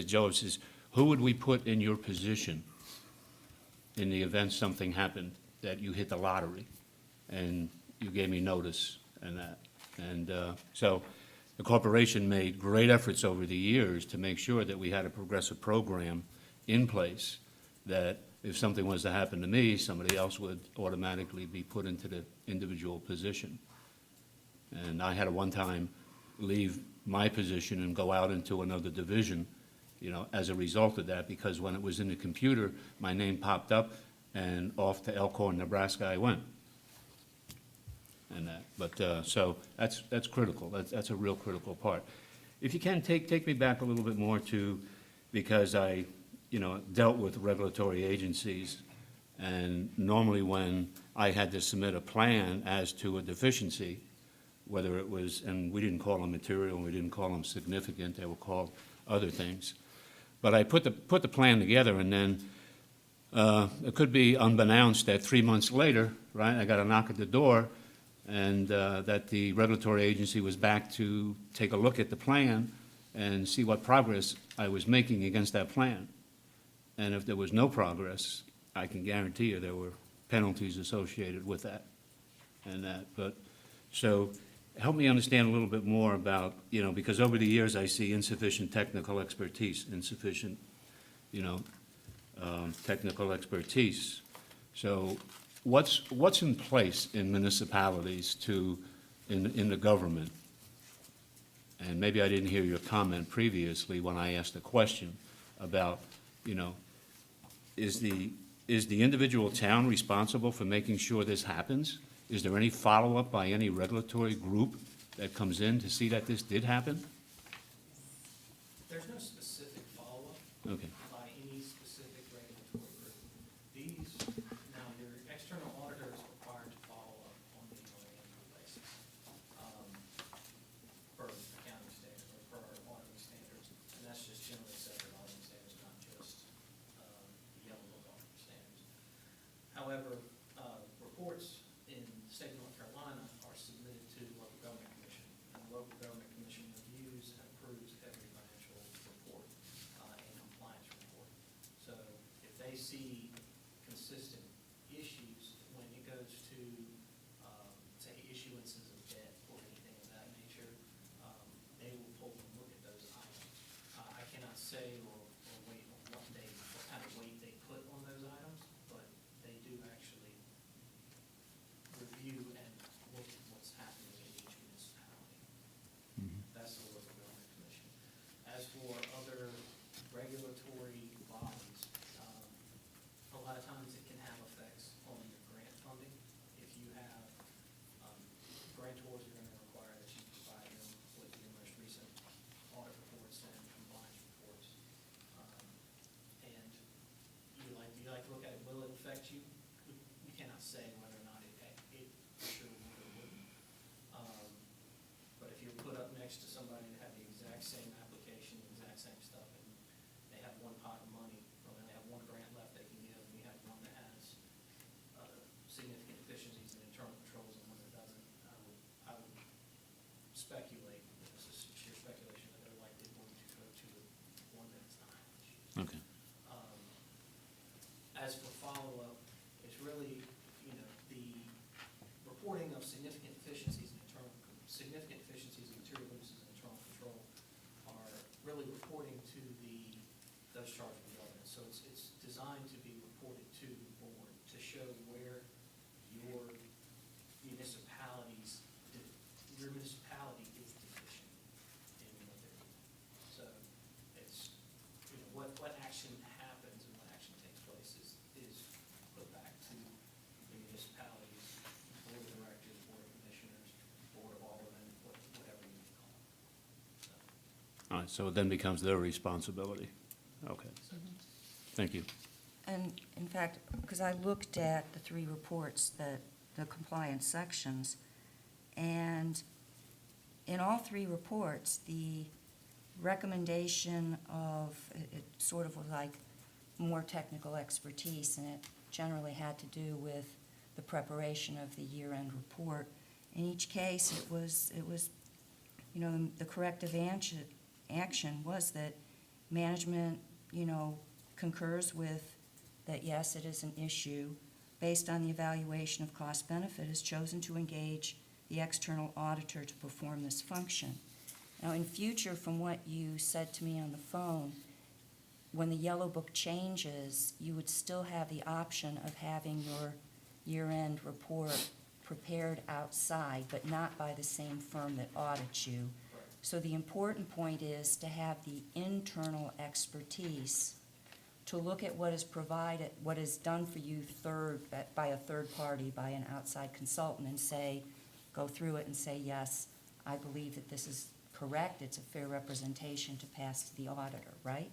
S8: Joe, he says, who would we put in your position in the event something happened, that you hit the lottery? And you gave me notice and that. And so the corporation made great efforts over the years to make sure that we had a progressive program in place, that if something was to happen to me, somebody else would automatically be put into the individual position. And I had to one time leave my position and go out into another division, you know, as a result of that, because when it was in the computer, my name popped up, and off to Elkhorn, Nebraska I went. And that, but, so that's critical. That's a real critical part. If you can, take me back a little bit more to, because I, you know, dealt with regulatory agencies, and normally when I had to submit a plan as to a deficiency, whether it was, and we didn't call them material, we didn't call them significant, they were called other things. But I put the plan together, and then it could be unbeknownst that 3 months later, right, I got a knock at the door, and that the regulatory agency was back to take a look at the plan and see what progress I was making against that plan. And if there was no progress, I can guarantee you there were penalties associated with that and that. But, so, help me understand a little bit more about, you know, because over the years I see insufficient technical expertise, technical expertise. So what's in place in municipalities in the government? And maybe I didn't hear your comment previously when I asked a question about, you know, is the individual town responsible for making sure this happens? Is there any follow-up by any regulatory group that comes in to see that this did happen?
S5: there's no specific follow-up.
S8: Okay.
S5: By any specific regulatory group. Now, your external auditor is required to follow up on an annual basis, per accounting standards, or per our auditing standards, and that's just generally accepted auditing standards, not just, the yellow book auditing standards. However, reports in the state of North Carolina are submitted to the local government commission, and the local government commission reviews and approves every financial report, and compliance report. So if they see consistent issues when it goes to, say, issuances of debt or anything of that nature, they will pull and look at those items. I cannot say or what kind of weight they put on those items, but reporting to those charged with governance. So it's designed to be reported to the board to show where your municipality is deficient in what they're doing. So it's, what action happens and what action takes place is put back to the municipalities, board of directors, board of commissioners, board of aldermen, whatever you may call it. So,
S8: All right, so it then becomes their responsibility. Okay, thank you.
S4: And in fact, because I looked at the three reports, the compliance sections, and in all three reports, the recommendation of, it sort of was like more technical expertise, and it generally had to do with the preparation of the year-end report. In each case, it was, the corrective action was that management, concurs with that, yes, it is an issue. Based on the evaluation of cost benefit, has chosen to engage the external auditor to perform this function. Now, in future, from what you said to me on the phone, when the yellow book changes, you would still have the option of having your year-end report prepared outside, but not by the same firm that audits you. So the important point is to have the internal expertise to look at what is provided, what is done for you by a third party, by an outside consultant, and say, go through it and say, yes, I believe that this is correct, it's a fair representation to pass to the auditor, right?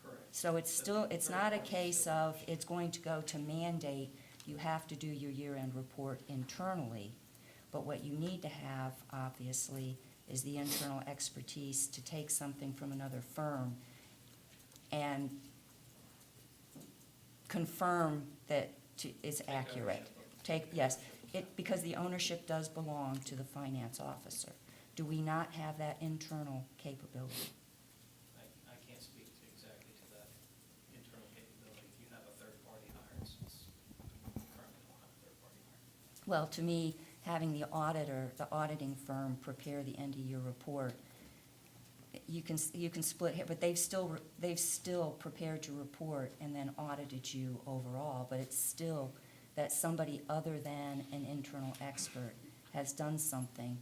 S5: correct.
S4: So it's not a case of it's going to go to mandate, you have to do your year-end report internally. But what you need to have, obviously, is the internal expertise to take something from another firm and confirm that it's accurate. Yes, because the ownership does belong to the finance officer. Do we not have that internal capability?
S5: I can't speak to exactly to that internal capability. If you have a third party hired, since we currently don't have a third party hired.
S4: Well, to me, having the auditor, the auditing firm prepare the end-of-year report, you can split here, but they've still prepared your report and then audited you overall, but it's still that somebody other than an internal expert has done something,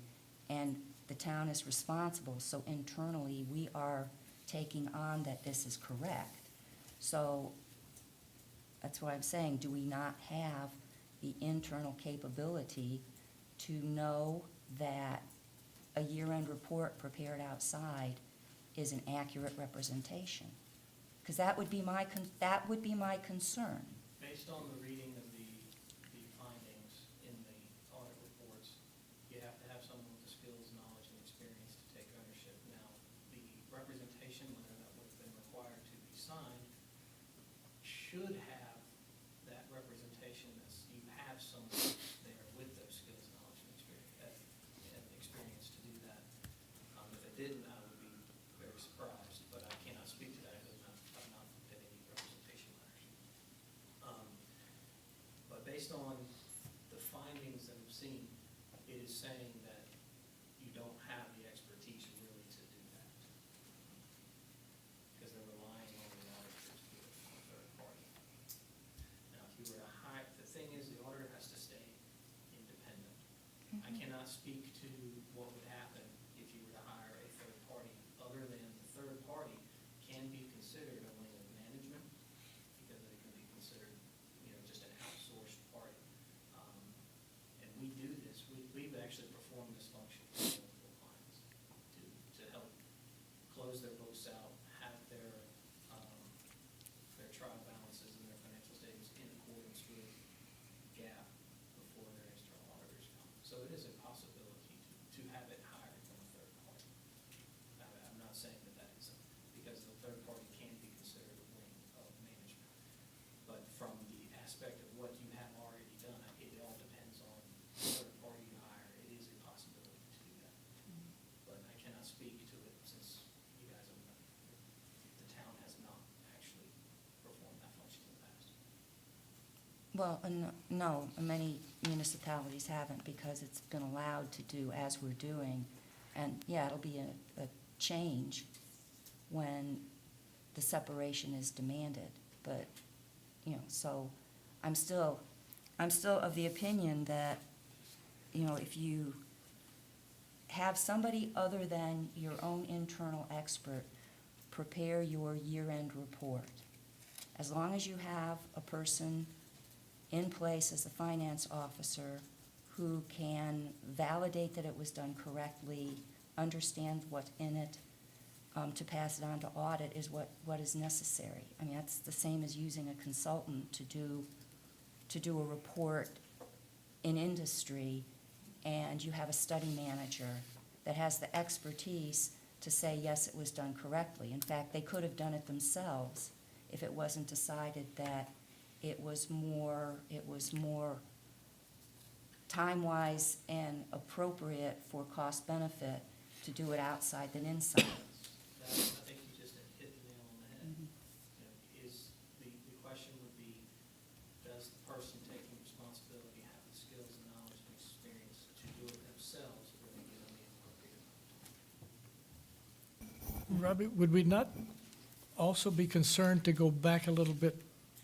S4: and the town is responsible, so internally, we are taking on that this is correct. So, that's what I'm saying, do we not have the internal capability to know that a year-end report prepared outside is an accurate representation? Because that would be my concern.
S5: Based on the reading of the findings in the audit reports, you have to have someone with the skills, knowledge, and experience to take ownership. Now, the representation letter that would have been required to be signed should have that representation that you have someone there with those skills, knowledge, and experience to do that. If it didn't, I would be very surprised, but I cannot speak to that. I've not looked at any representation letters. But based on the findings that I've seen, it is saying that you don't have the expertise really to do that. Because they're relying on the auditors to do it from a third party. Now, if you were to hire, the thing is, the auditor has to stay independent. I cannot speak to what would happen if you were to hire a third party, other than the third party can be considered a wing of management, because they can be considered, just an outsourced party. And we do this, we've actually performed this function for multiple clients to help close their books out, have their trial balances and their financial statements in accordance with GAAP before their external auditors come. So it is a possibility to have it hired from a third party. I'm not saying that isn't, because the third party can be considered a wing of management. But from the aspect of what you have already done, it all depends on the third party you hire. It is a possibility to do that. But I cannot speak to it since you guys have not, the town has not actually performed that function in the past.
S4: Well, no, many municipalities haven't, because it's been allowed to do as we're doing. And, yeah, it'll be a change, when the separation is demanded. But, so I'm still of the opinion that, if you have somebody other than your own internal expert prepare your year-end report, as long as you have a person in place as a finance officer who can validate that it was done correctly, understand what's in it, to pass it on to audit is what is necessary. I mean, that's the same as using a consultant to do a report in industry, and you have a study manager that has the expertise to say, yes, it was done correctly. In fact, they could have done it themselves if it wasn't decided that it was more time-wise and appropriate for cost-benefit to do it outside than inside.
S5: I think you just hit the nail on the head. Is the question would be, does the person taking responsibility have the skills and knowledge and experience to do it themselves, or they get on the appropriate?
S3: Robbie, would we not also be concerned to go back a little bit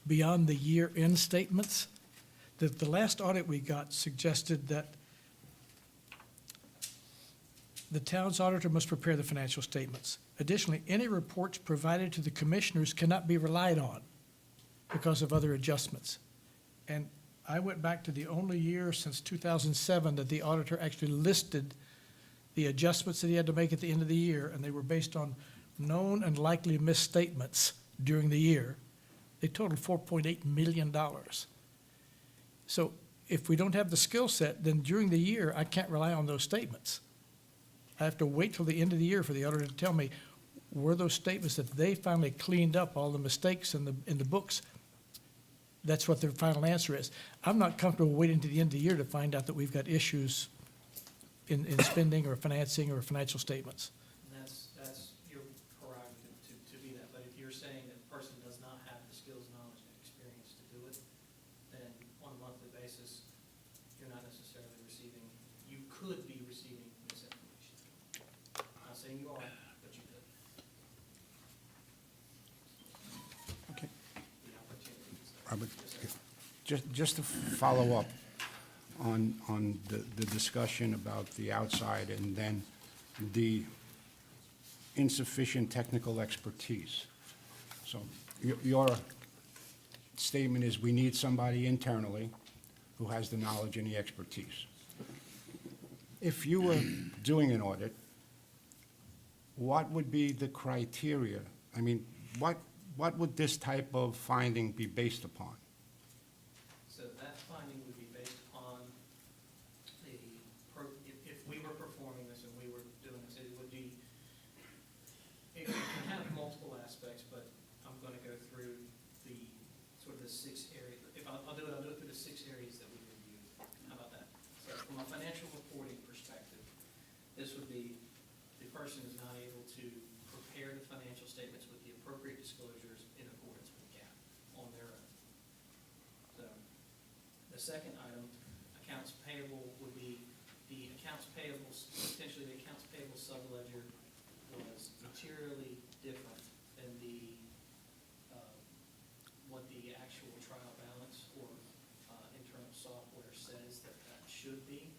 S3: beyond the year-end statements? The last audit we got suggested that the town's auditor must prepare the financial statements. Additionally, any reports provided to the commissioners cannot be relied on because of other adjustments. And I went back to the only year since 2007 that the auditor actually listed the adjustments that he had to make at the end of the year, and they were based on known and likely misstatements during the year. They totaled $4.8 million. So if we don't have the skill set, then during the year, I can't rely on those statements. I have to wait till the end of the year for the auditor to tell me, were those statements that they finally cleaned up all the mistakes in the books? That's what their final answer is. I'm not comfortable waiting to the end of the year to find out that we've got issues in spending or financing or financial statements.
S5: And that's your prerogative to be that. But if you're saying that the person does not have the skills, knowledge, and experience to do it, then on a monthly basis, you're not necessarily receiving, you could be receiving misinformation. I'm not saying you are, but you could.
S2: Okay.
S5: The opportunity is there.
S2: Robert,
S5: Yes, sir.
S2: just to follow up on the discussion about the outside and then the insufficient technical expertise. So your statement is we need somebody internally who has the knowledge and the expertise. If you were doing an audit, what would be the criteria? I mean, what would this type of finding be based upon?
S5: So that finding would be based upon if we were performing this and we were doing this, it would be, it can have multiple aspects, but I'm gonna go through the, sort of the 6 areas. If I'll do it through the 6 areas that we reviewed. How about that? So from a financial reporting perspective, this would be, the person is not able to prepare the financial statements with the appropriate disclosures in accordance with GAAP on their own. So, the second item, accounts payable, would be the accounts payable, potentially the accounts payable subledger was materially different than the, what the actual trial balance or internal software says that should be,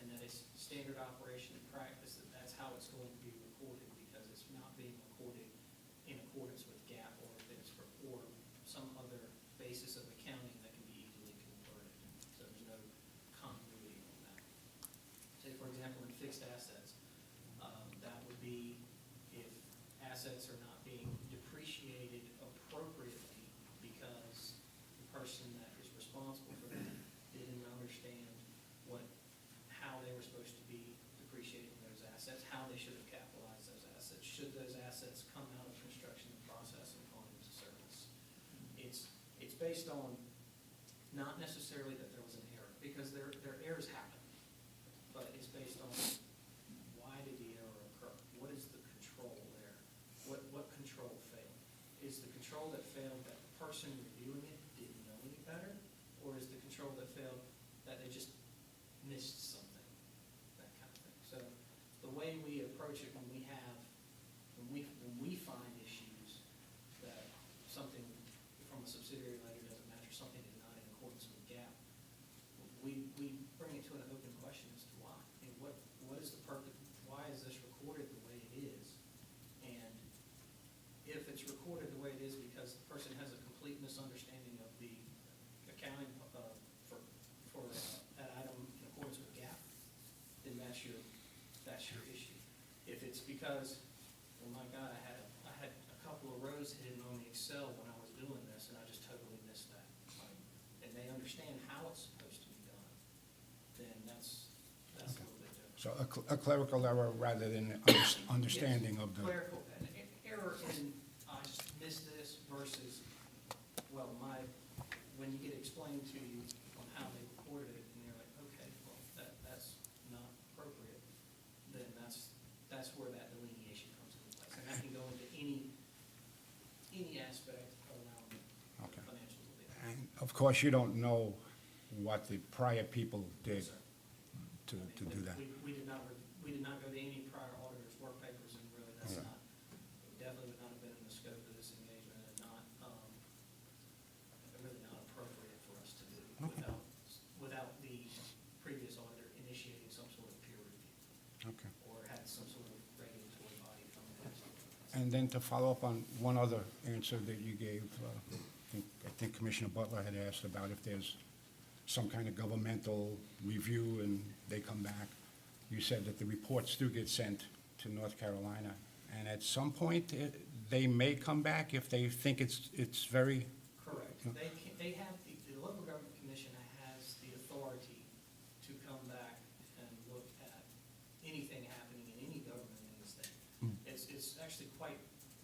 S5: and that is standard operation and practice, that's how it's going to be recorded, because it's not being recorded in accordance with GAAP or if it's or some other basis of accounting that can be easily converted. So there's no continuity on that. Say, for example, in fixed assets, that would be if assets are not being depreciated appropriately because the person that is responsible for that didn't understand how they were supposed to be depreciating those assets, how they should have capitalized those assets, should those assets come out of construction and process and gone into service. It's based on not necessarily that there was an error, because there errors happen, but it's based on why did the error occur? What is the control there? What control failed? Is the control that failed that the person reviewing it didn't know any better, or is the control that failed that they just missed something, that kind of thing? So the way we approach it when we find because, oh my God, I had a couple of rows hidden on the Excel when I was doing this, and I just totally missed that. And they understand how it's supposed to be done, then that's a little bit different.
S2: So a clerical error rather than understanding of the,
S5: Clerical, an error in, I just missed this versus, well, when you get explained to you on how they recorded it, and you're like, okay, well, that's not appropriate, then that's where that delineation comes into place. And that can go into any aspect around
S2: Okay.
S5: financials will be.
S2: and of course, you don't know what the prior people did
S5: Sir.
S2: to do that.
S5: We did not go to any prior auditors' work papers, and really, that's
S2: Yeah.
S5: not, definitely would not have been in the scope of this engagement, and not, really not appropriate for us to do
S2: Okay.
S5: without the previous auditor initiating some sort of peer review,
S2: Okay.
S5: or had some sort of regulatory body come in.
S2: And then to follow up on one other answer that you gave, I think Commissioner Butler had asked about if there's some kind of governmental review and they come back. You said that the reports do get sent to North Carolina, and at some point, they may come back if they think it's very,
S5: Correct.
S2: Yeah.
S5: They have, the local government commission has the authority to come back and look at anything happening in any government in the state. It's actually quite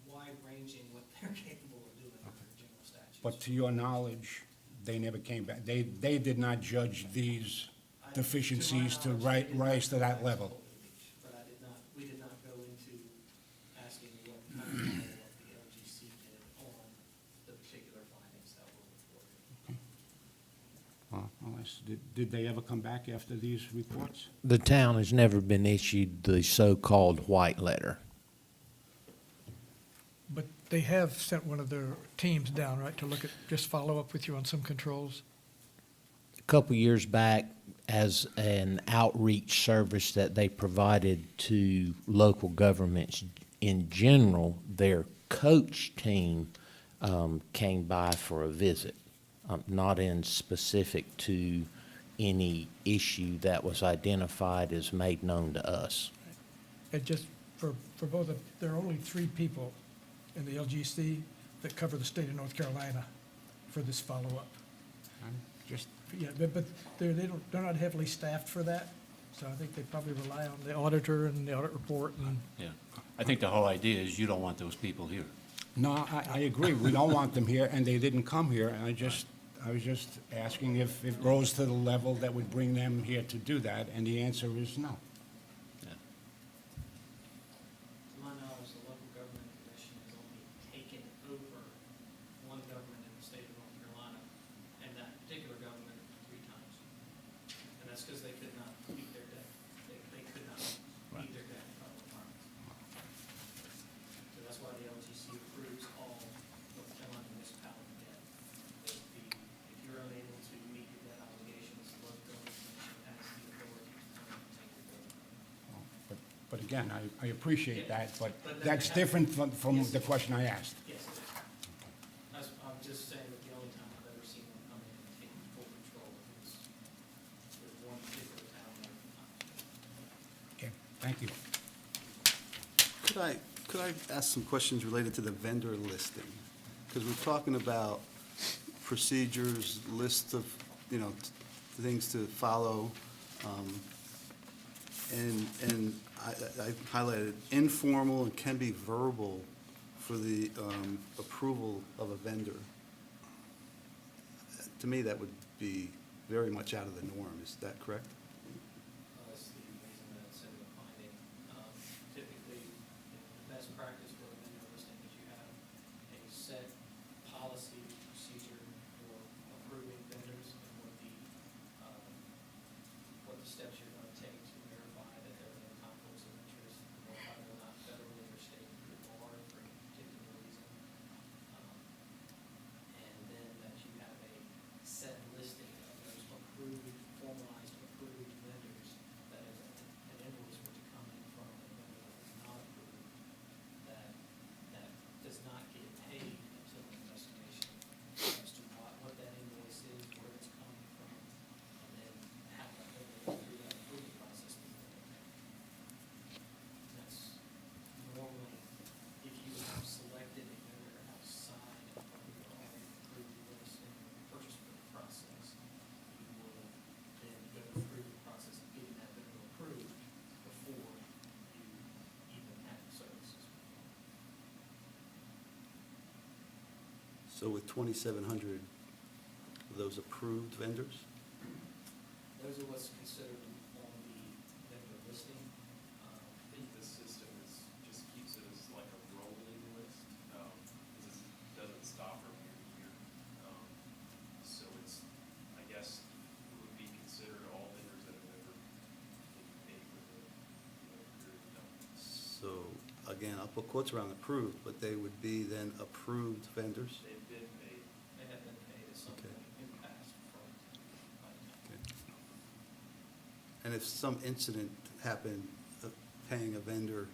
S5: wide-ranging what they're capable of doing under general statutes.
S2: but to your knowledge, they never came back. They did not judge these deficiencies to rise to that level.
S5: But we did not go into asking what kind of follow-up the LGC did on the particular findings that were reported.
S2: Unless, did they ever come back after these reports?
S9: The town has never been issued the so-called white letter.
S3: But they have sent one of their teams down, right, to look at, just follow up with you on some controls?
S9: A couple years back, as an outreach service that they provided to local governments in general, their coach team came by for a visit, not in specific to any issue that was identified as made known to us.
S3: And just for both, there are only 3 people in the LGC that cover the state of North Carolina for this follow-up.
S2: Just,
S3: Yeah, but they're not heavily staffed for that, so I think they probably rely on the auditor and the audit report and.
S8: Yeah. I think the whole idea is you don't want those people here.
S2: no, I agree. We don't want them here, and they didn't come here. And I was just asking if it rose to the level that would bring them here to do that, and the answer is no.
S8: Yeah.
S5: To my knowledge, the local government commission has only taken over one government in the state of North Carolina, and that particular government 3 times. And that's because they could not meet their debt. They could not meet their debt requirements. So that's why the LGC approves all North Carolina municipality debt. If you're unable to meet your debt obligations, the local government commission has the authority to come and take your bill.
S2: But again, I appreciate that, but
S5: But
S2: that's
S5: that-
S2: different from
S5: Yes.
S2: the question I asked.
S5: Yes, it is. I'm just saying that the only time I've ever seen them come in and take full control is with one particular town.
S2: Okay, thank you.
S6: Could I ask some questions related to the vendor listing? Because we're talking about procedures, lists of, things to follow. And I highlighted informal and can be verbal for the approval of a vendor. To me, that would be very much out of the norm. Is that correct?
S5: That's the reason that it's in the finding. Typically, the best practice for a vendor listing is you have a set policy procedure for approving vendors and what the steps you're going to take to verify that there are no conflicts of interest, or whether or not federally or state approval are for any particular reason. And then that you have a set listing of those approved, formalized approved
S6: So with 2,700, those approved vendors?
S5: Those are what's considered on the vendor listing.
S7: I think the system just keeps it as like a rolling list, because it doesn't stop from year to year. So it's, I guess, it would be considered all vendors that have ever been paid within, period of time.
S6: So, again, I'll put quotes around approved, but they would be then approved vendors?
S7: They've been paid.
S5: They have been paid at some
S6: Okay.
S5: point in past from.
S6: And if some incident happened, paying a vendor,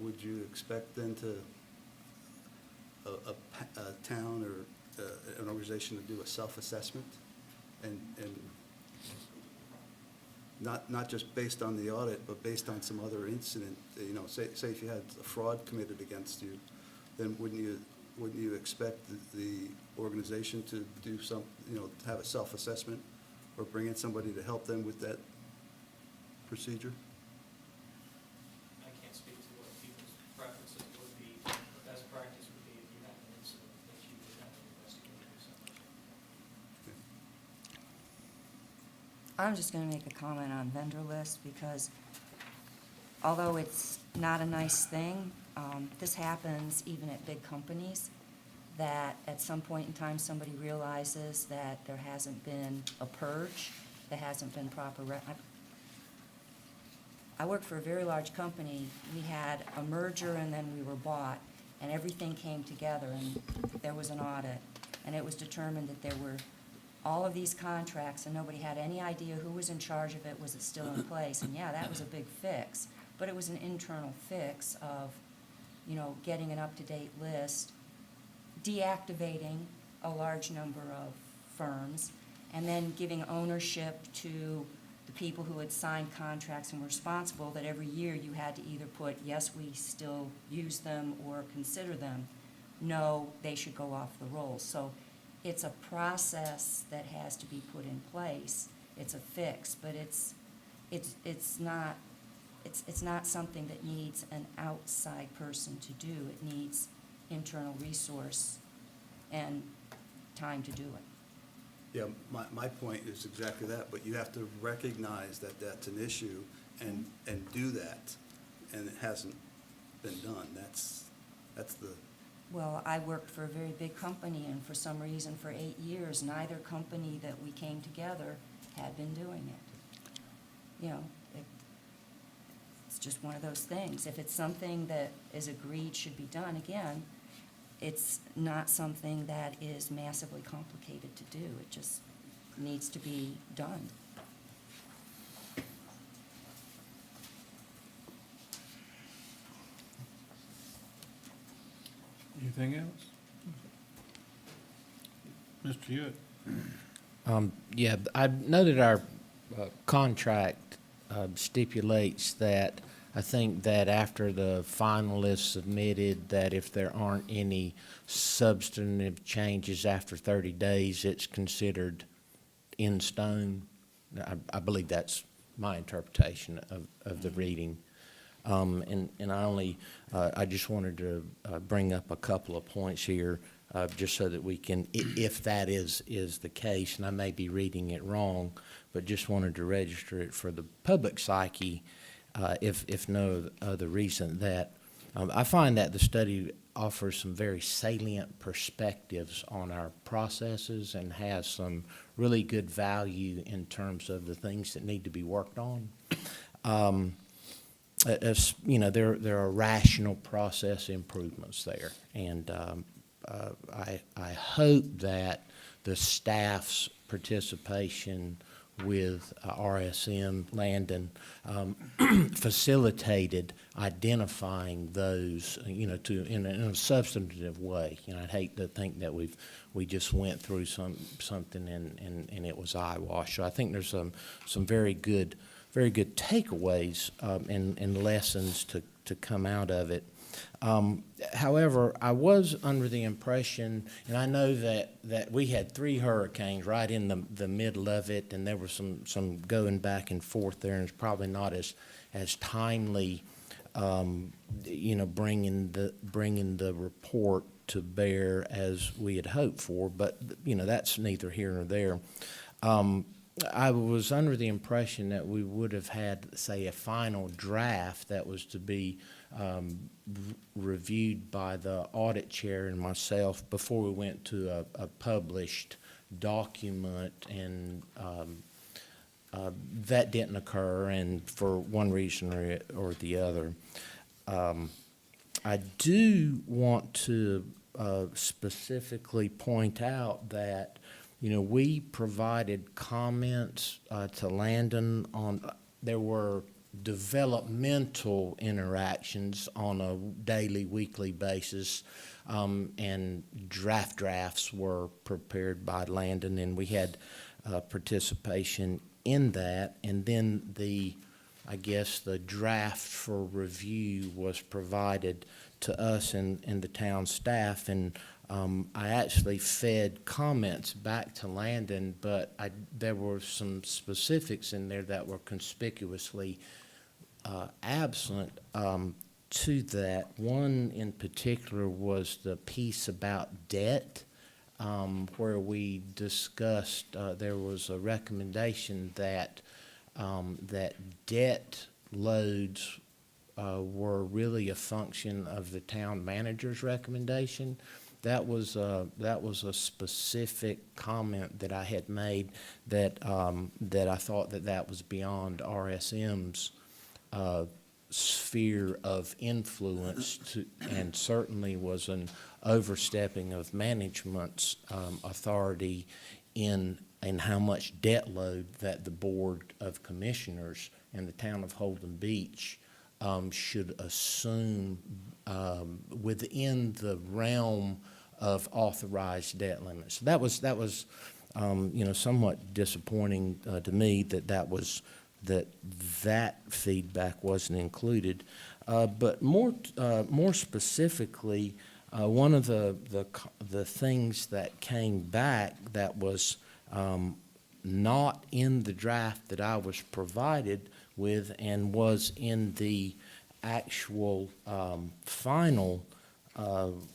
S6: would you expect then to, a town or an organization to do a self-assessment? And not just based on the audit, but based on some other incident, say if you had a fraud committed against you, then wouldn't you expect the organization to do some, to have a self-assessment or bring in somebody to help them with that procedure?
S5: I can't speak to what people's preferences would be. The best practice would be if you have an incident that you would have an investigator do something.
S4: I'm just gonna make a comment on vendor list, because although it's not a nice thing, this happens even at big companies, that at some point in time, somebody realizes that there hasn't been a purge, there hasn't been proper I worked for a very large company. We had a merger and then we were bought, and everything came together, and there was an audit. And it was determined that there were all of these contracts, and nobody had any idea who was in charge of it, was it still in place? And yeah, that was a big fix. But it was an internal fix of, getting an up-to-date list, deactivating a large number of firms, and then giving ownership to the people who had signed contracts and were responsible, that every year you had to either put, yes, we still use them, or consider them, no, they should go off the rolls. So it's a process that has to be put in place. It's a fix, but it's not something that needs an outside person to do. It needs internal resource and time to do it.
S6: Yeah, my point is exactly that, but you have to recognize that that's an issue and do that, and it hasn't been done. That's the,
S4: Well, I worked for a very big company, and for some reason, for 8 years, neither company that we came together had been doing it. It's just one of those things. If it's something that is agreed should be done, again, it's not something that is massively complicated to do. It just needs to be done.
S1: Anything else? Mr. Hewitt?
S9: Yeah, I know that our contract stipulates that, I think that after the final is submitted, that if there aren't any substantive changes after 30 days, it's considered in stone. I believe that's my interpretation of the reading. And I just wanted to bring up a couple of points here, just so that we can, if that is the case, and I may be reading it wrong, but just wanted to register it for the public psyche, if no other reason, that I find that the study offers some very salient perspectives on our processes and has some really good value in terms of the things that need to be worked on. There are rational process improvements there, and I hope that the staff's participation with RSM, Landon, facilitated identifying those, in a substantive way. I'd hate to think that we just went through something and it was eyewash. So I think there's some very good takeaways and lessons to come out of it. However, I was under the impression, and I know that we had 3 hurricanes right in the middle of it, and there was some going back and forth there, and it's probably not as timely bringing the report to bear as we had hoped for, but, that's neither here nor there. I was under the impression that we would have had, say, a final draft that was to be reviewed by the audit chair and myself before we went to a published document, and that didn't occur, and for one reason or the other. I do want to specifically point out that, we provided comments to Landon on, there were developmental interactions on a daily, weekly basis, and drafts were prepared by Landon, and we had participation in that. And then I guess the draft for review was provided to us and the town staff, and I actually fed comments back to Landon, but there were some specifics in there that were conspicuously absent to that. One in particular was the piece about debt, where we discussed, there was a recommendation that debt loads were really a function of the town manager's recommendation. That was a specific comment that I had made, that I thought that was beyond RSM's sphere of influence, and certainly was an overstepping of management's authority in how much debt load that the Board of Commissioners and the town of Holden Beach should assume within the realm of authorized debt limits. That was somewhat disappointing to me that feedback wasn't included. But more specifically, one of the things that came back that was not in the draft that I was provided with, and was in the actual final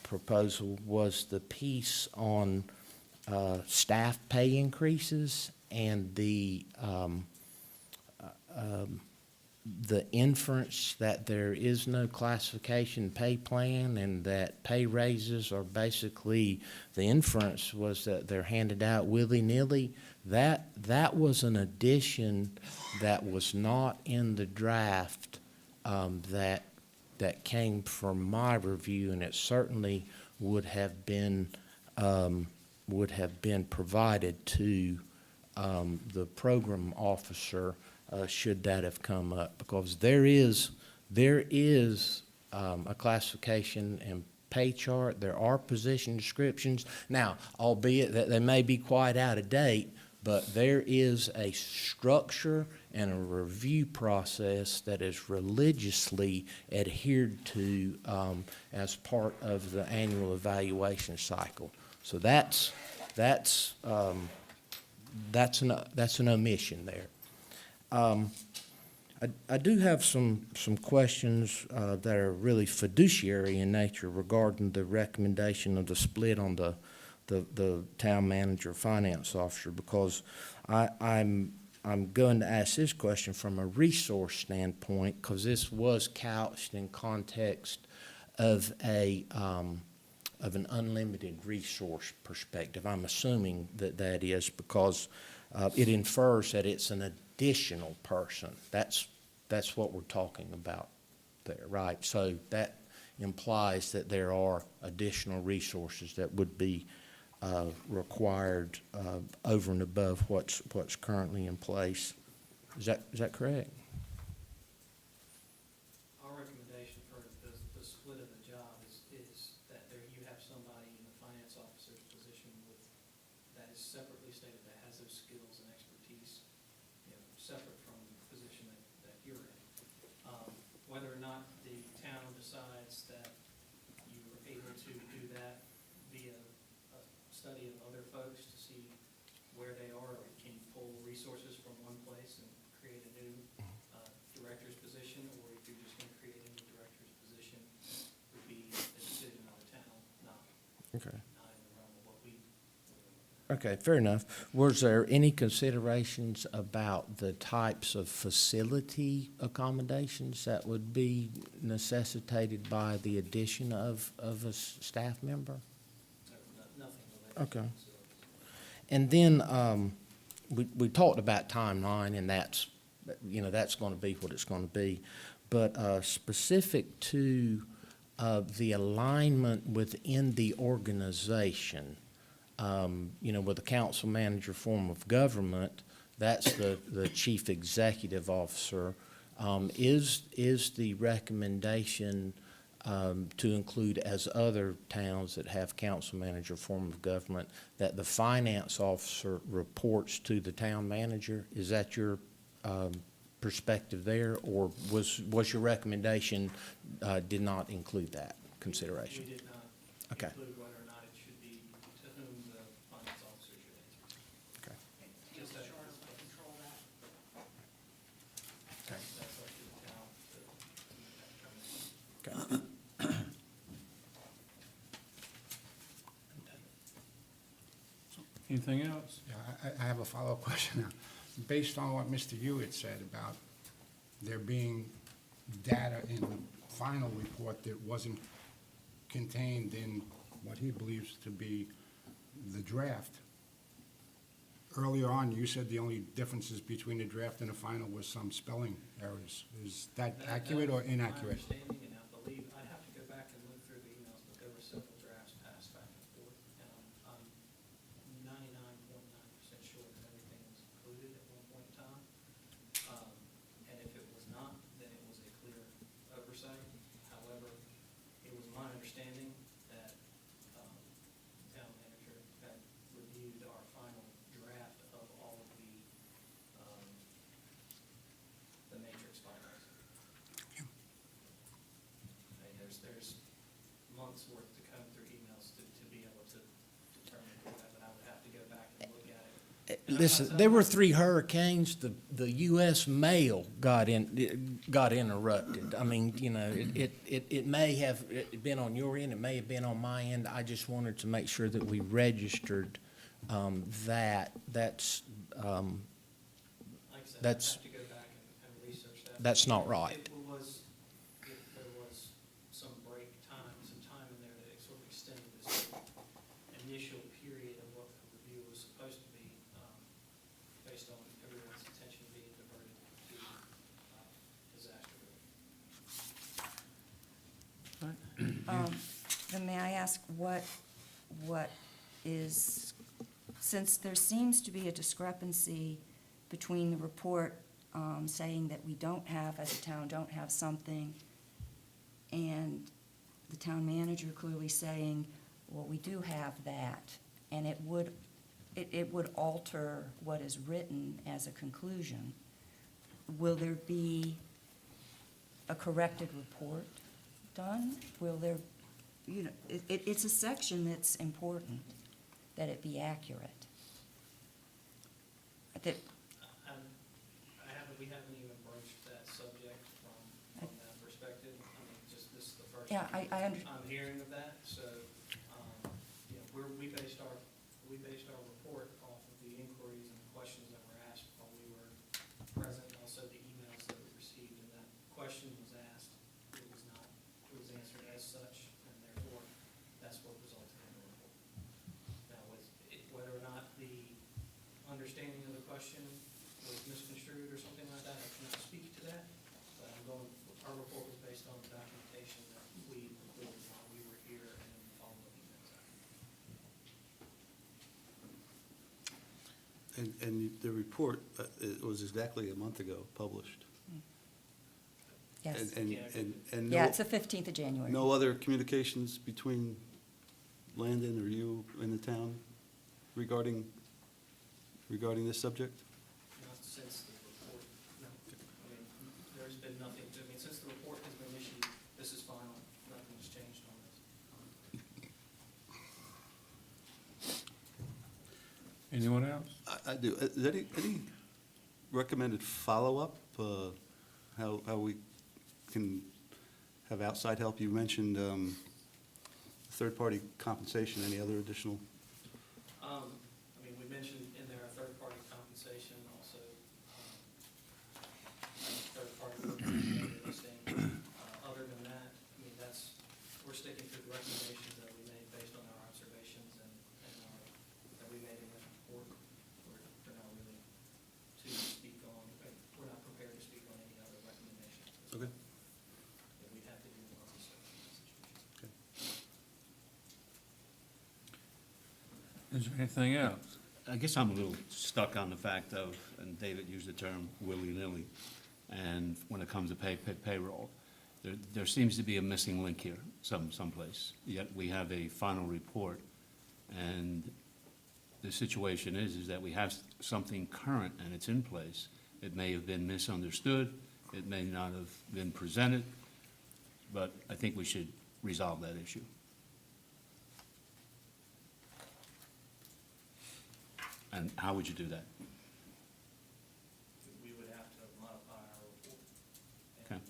S9: proposal, was the piece on staff pay increases and the inference that there is no classification pay plan, and that pay raises are basically, the inference was that they're handed out willy-nilly. That was an addition that was not in the draft that came from my review, and it certainly would have been provided to the program officer should that have come up, because there is a classification and pay chart. There are position descriptions. Now, albeit that they may be quite out of date, but there is a structure and a review process that is religiously adhered to as part of the annual evaluation cycle. So that's an omission there. I do have some questions that are really fiduciary in nature regarding the recommendation of the split on the town manager finance officer, because I'm going to ask this question from a resource standpoint, because this was couched in context of an unlimited resource perspective. I'm assuming that is because it infers that it's an additional person. That's what we're talking about there, right? So that implies that there are additional resources that would be required over and above what's currently in place. Is that correct?
S5: Our recommendation for the split of the job is that you have somebody in the finance officer's position that is separately stated, that has those skills and expertise, separate from the position that you're in. Whether or not the town decides that you are able to do that via a study of other folks to see where they are, or can you pull resources from one place and create a new director's position, or if you're just going to create a new
S9: Okay.
S5: not in the realm of what we.
S9: Okay, fair enough. Was there any considerations about the types of facility accommodations that would be necessitated by the addition of a staff member?
S5: Nothing related.
S9: Okay. And then, we talked about timeline, and that's, that's gonna be what it's gonna be. But, specific to, the alignment within the organization, with the council manager form of government, that's the chief executive officer. Is the recommendation, to include, as other towns that have council manager form of government, that the finance officer reports to the town manager? Is that your perspective there, or was your recommendation did not include that consideration?
S5: We did not
S9: Okay.
S5: include whether or not it should be to whom the finance officer should answer.
S9: Okay.
S5: Just that. That's up to the town to make that determination.
S9: Okay.
S1: Anything else?
S2: Yeah, I have a follow-up question now. Based on what Mr. Hewitt said about there being data in the final report that wasn't contained in what he believes to be the draft. Earlier on, you said the only differences between the draft and the final was some spelling errors. Is that accurate or inaccurate?
S5: My understanding, and I believe, I'd have to go back and look through the emails, but there were several drafts passed back and forth. And I'm 99.9% sure that everything was included at one point in time. And if it was not, then it was a clear oversight. However, it was my understanding that the town manager had reviewed our final draft of all of the matrix finals. I mean, there's months worth to comb through emails to be able to determine that, but I would have to go back and look at it.
S9: Listen, there were 3 hurricanes. The U.S. mail got interrupted. I mean, it may have been on your end, it may have been on my end. I just wanted to make sure that we registered that. That's
S5: Like I said, I'd
S9: That's-
S5: have to go back and research that.
S9: that's not right.
S5: There was some break time, some time in there that sort of extended this initial period of what the review was supposed to be, based on everyone's attention being diverted to disaster relief.
S4: Then may I ask what is, since there seems to be a discrepancy between the report saying that we don't have, as a town, don't have something, and the town manager clearly saying, well, we do have that, and it would alter what is written as a conclusion, will there be a corrected report done? Will there, it's a section that's important, that it be accurate. That,
S5: We haven't even broached that subject from that perspective. I mean, just this is the first.
S4: yeah, I
S5: I'm hearing of that, so, we based our report off of the inquiries and questions that were asked while we were present, and also the emails that we received, and that question was asked, it was answered as such, and therefore, that's what resulted in the report. Now, whether or not the understanding of the question was misconstrued or something like that, I cannot speak to that, but our report was based on the documentation that we included while we were here and in the follow-up emails after.
S6: And the report, it was exactly a month ago published.
S4: yes.
S6: And
S4: Yeah,
S6: no,
S4: it's the 15th of January.
S6: no other communications between Landon or you in the town regarding this subject?
S5: Not since the report, no. I mean, there's been nothing, since the report has been issued, this is final, nothing has changed on this.
S1: Anyone else?
S6: I do. Is there any recommended follow-up, how we can have outside help? You mentioned third-party compensation, any other additional?
S5: I mean, we mentioned in there third-party compensation, also, third-party listing. Other than that, I mean, we're sticking to the recommendations that we made based on our observations and that we made in this report. We're not really to speak on, we're not prepared to speak on any other recommendations.
S6: Okay.
S5: That we'd have to do more research in that situation.
S6: Okay.
S1: Is there anything else?
S8: I guess I'm a little stuck on the fact of, and David used the term willy-nilly, and when it comes to payroll, there seems to be a missing link here someplace. Yet we have a final report, and the situation is that we have something current and it's in place. It may have been misunderstood, it may not have been presented, but I think we should resolve that issue. And how would you do that?
S5: We would have to modify our report
S8: Okay.
S5: and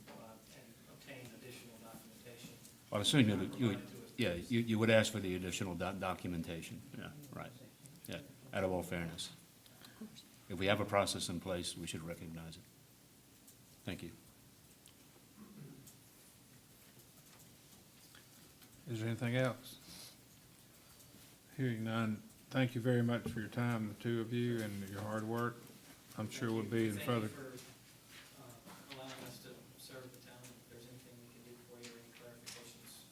S5: obtain additional documentation.
S8: Well, I assume that you would,
S5: Provided to us.
S8: yeah, you would ask for the additional documentation, yeah, right, yeah, out of all fairness. If we have a process in place, we should recognize it. Thank you.
S1: Is there anything else? Hearing none, thank you very much for your time, the two of you, and your hard work. I'm sure we'll be in further.
S5: Thank you for allowing us to serve the town. If there's anything we can do for you, or any clarifications,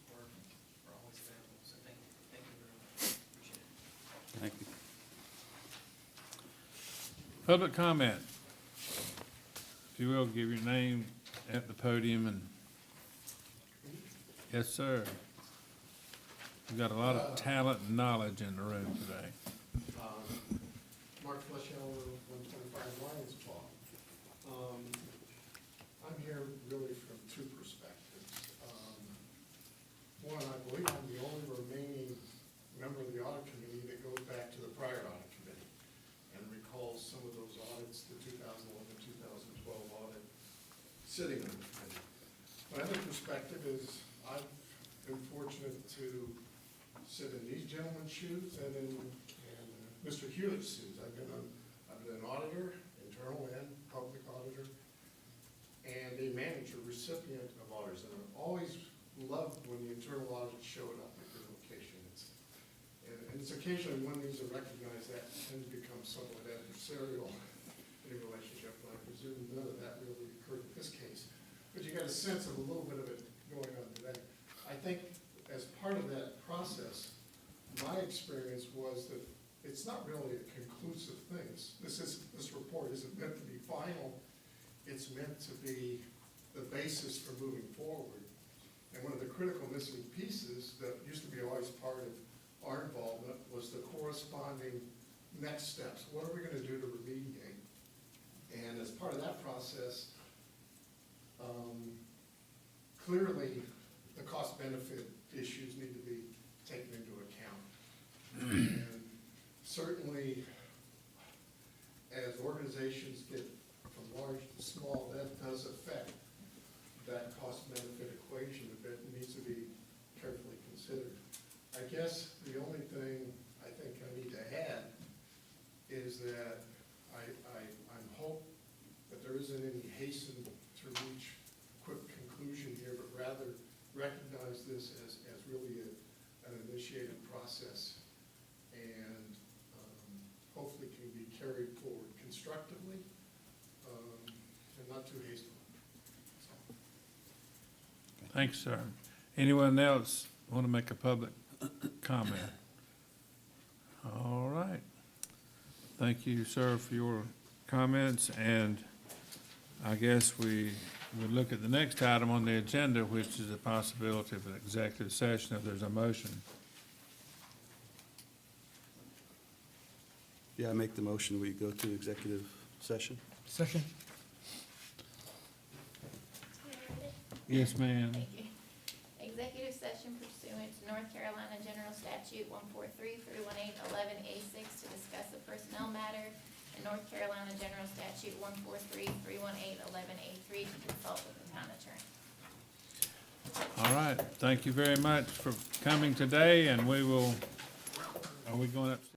S5: we're always available. So thank you very much. Appreciate it.
S6: Thank you.
S1: Public comment. If you will, give your name at the podium and, yes, sir. We've got a lot of talent and knowledge in the room today.
S10: Mark Fleschauer, 125 Lions Paw. I'm here really from two perspectives. One, I believe I'm the only remaining member of the audit committee that goes back to the prior audit committee and recalls some of those audits, the 2011, 2012 audit, sitting on the committee. My other perspective is I've been fortunate to sit in these gentlemen's shoes and in Mr. Hewlett's shoes. I've been an auditor, internal and public auditor, and a manager, recipient of auditors. And I've always loved when the internal audits showed up at your location. And it's occasionally when these are recognized that tends to become somewhat adversarial in a relationship, but I presume none of that really occurred in this case. But you got a sense of a little bit of it going on today. I think as part of that process, my experience was that it's not really a conclusive thing. This report isn't meant to be final. It's meant to be the basis for moving forward. And one of the critical missing pieces that used to be always part of our involvement was the corresponding next steps. What are we going to do to remediate? And as part of that process, clearly the cost-benefit issues need to be taken into account. And certainly, as organizations get from large to small, that does affect that cost-benefit equation that needs to be carefully considered. I guess the only thing I think I need to add is that I'm hope that there isn't any hasten to reach a quick conclusion here, but rather recognize this as really an initiated process and hopefully can be carried forward constructively and not too hastily.
S1: Thanks, sir. Anyone else want to make a public comment? All right. Thank you, sir, for your comments, and I guess we would look at the next item on the agenda, which is the possibility of an executive session if there's a motion.
S6: Yeah, I make the motion, we go to executive session.
S3: Second?
S1: Yes, ma'am.
S11: Thank you. Executive session pursuant to North Carolina General Statute 143-318-11A6 to discuss a personnel matter, and North Carolina General Statute 143-318-11A3 to consult with the town attorney.
S1: All right, thank you very much for coming today, and we will, are we going up?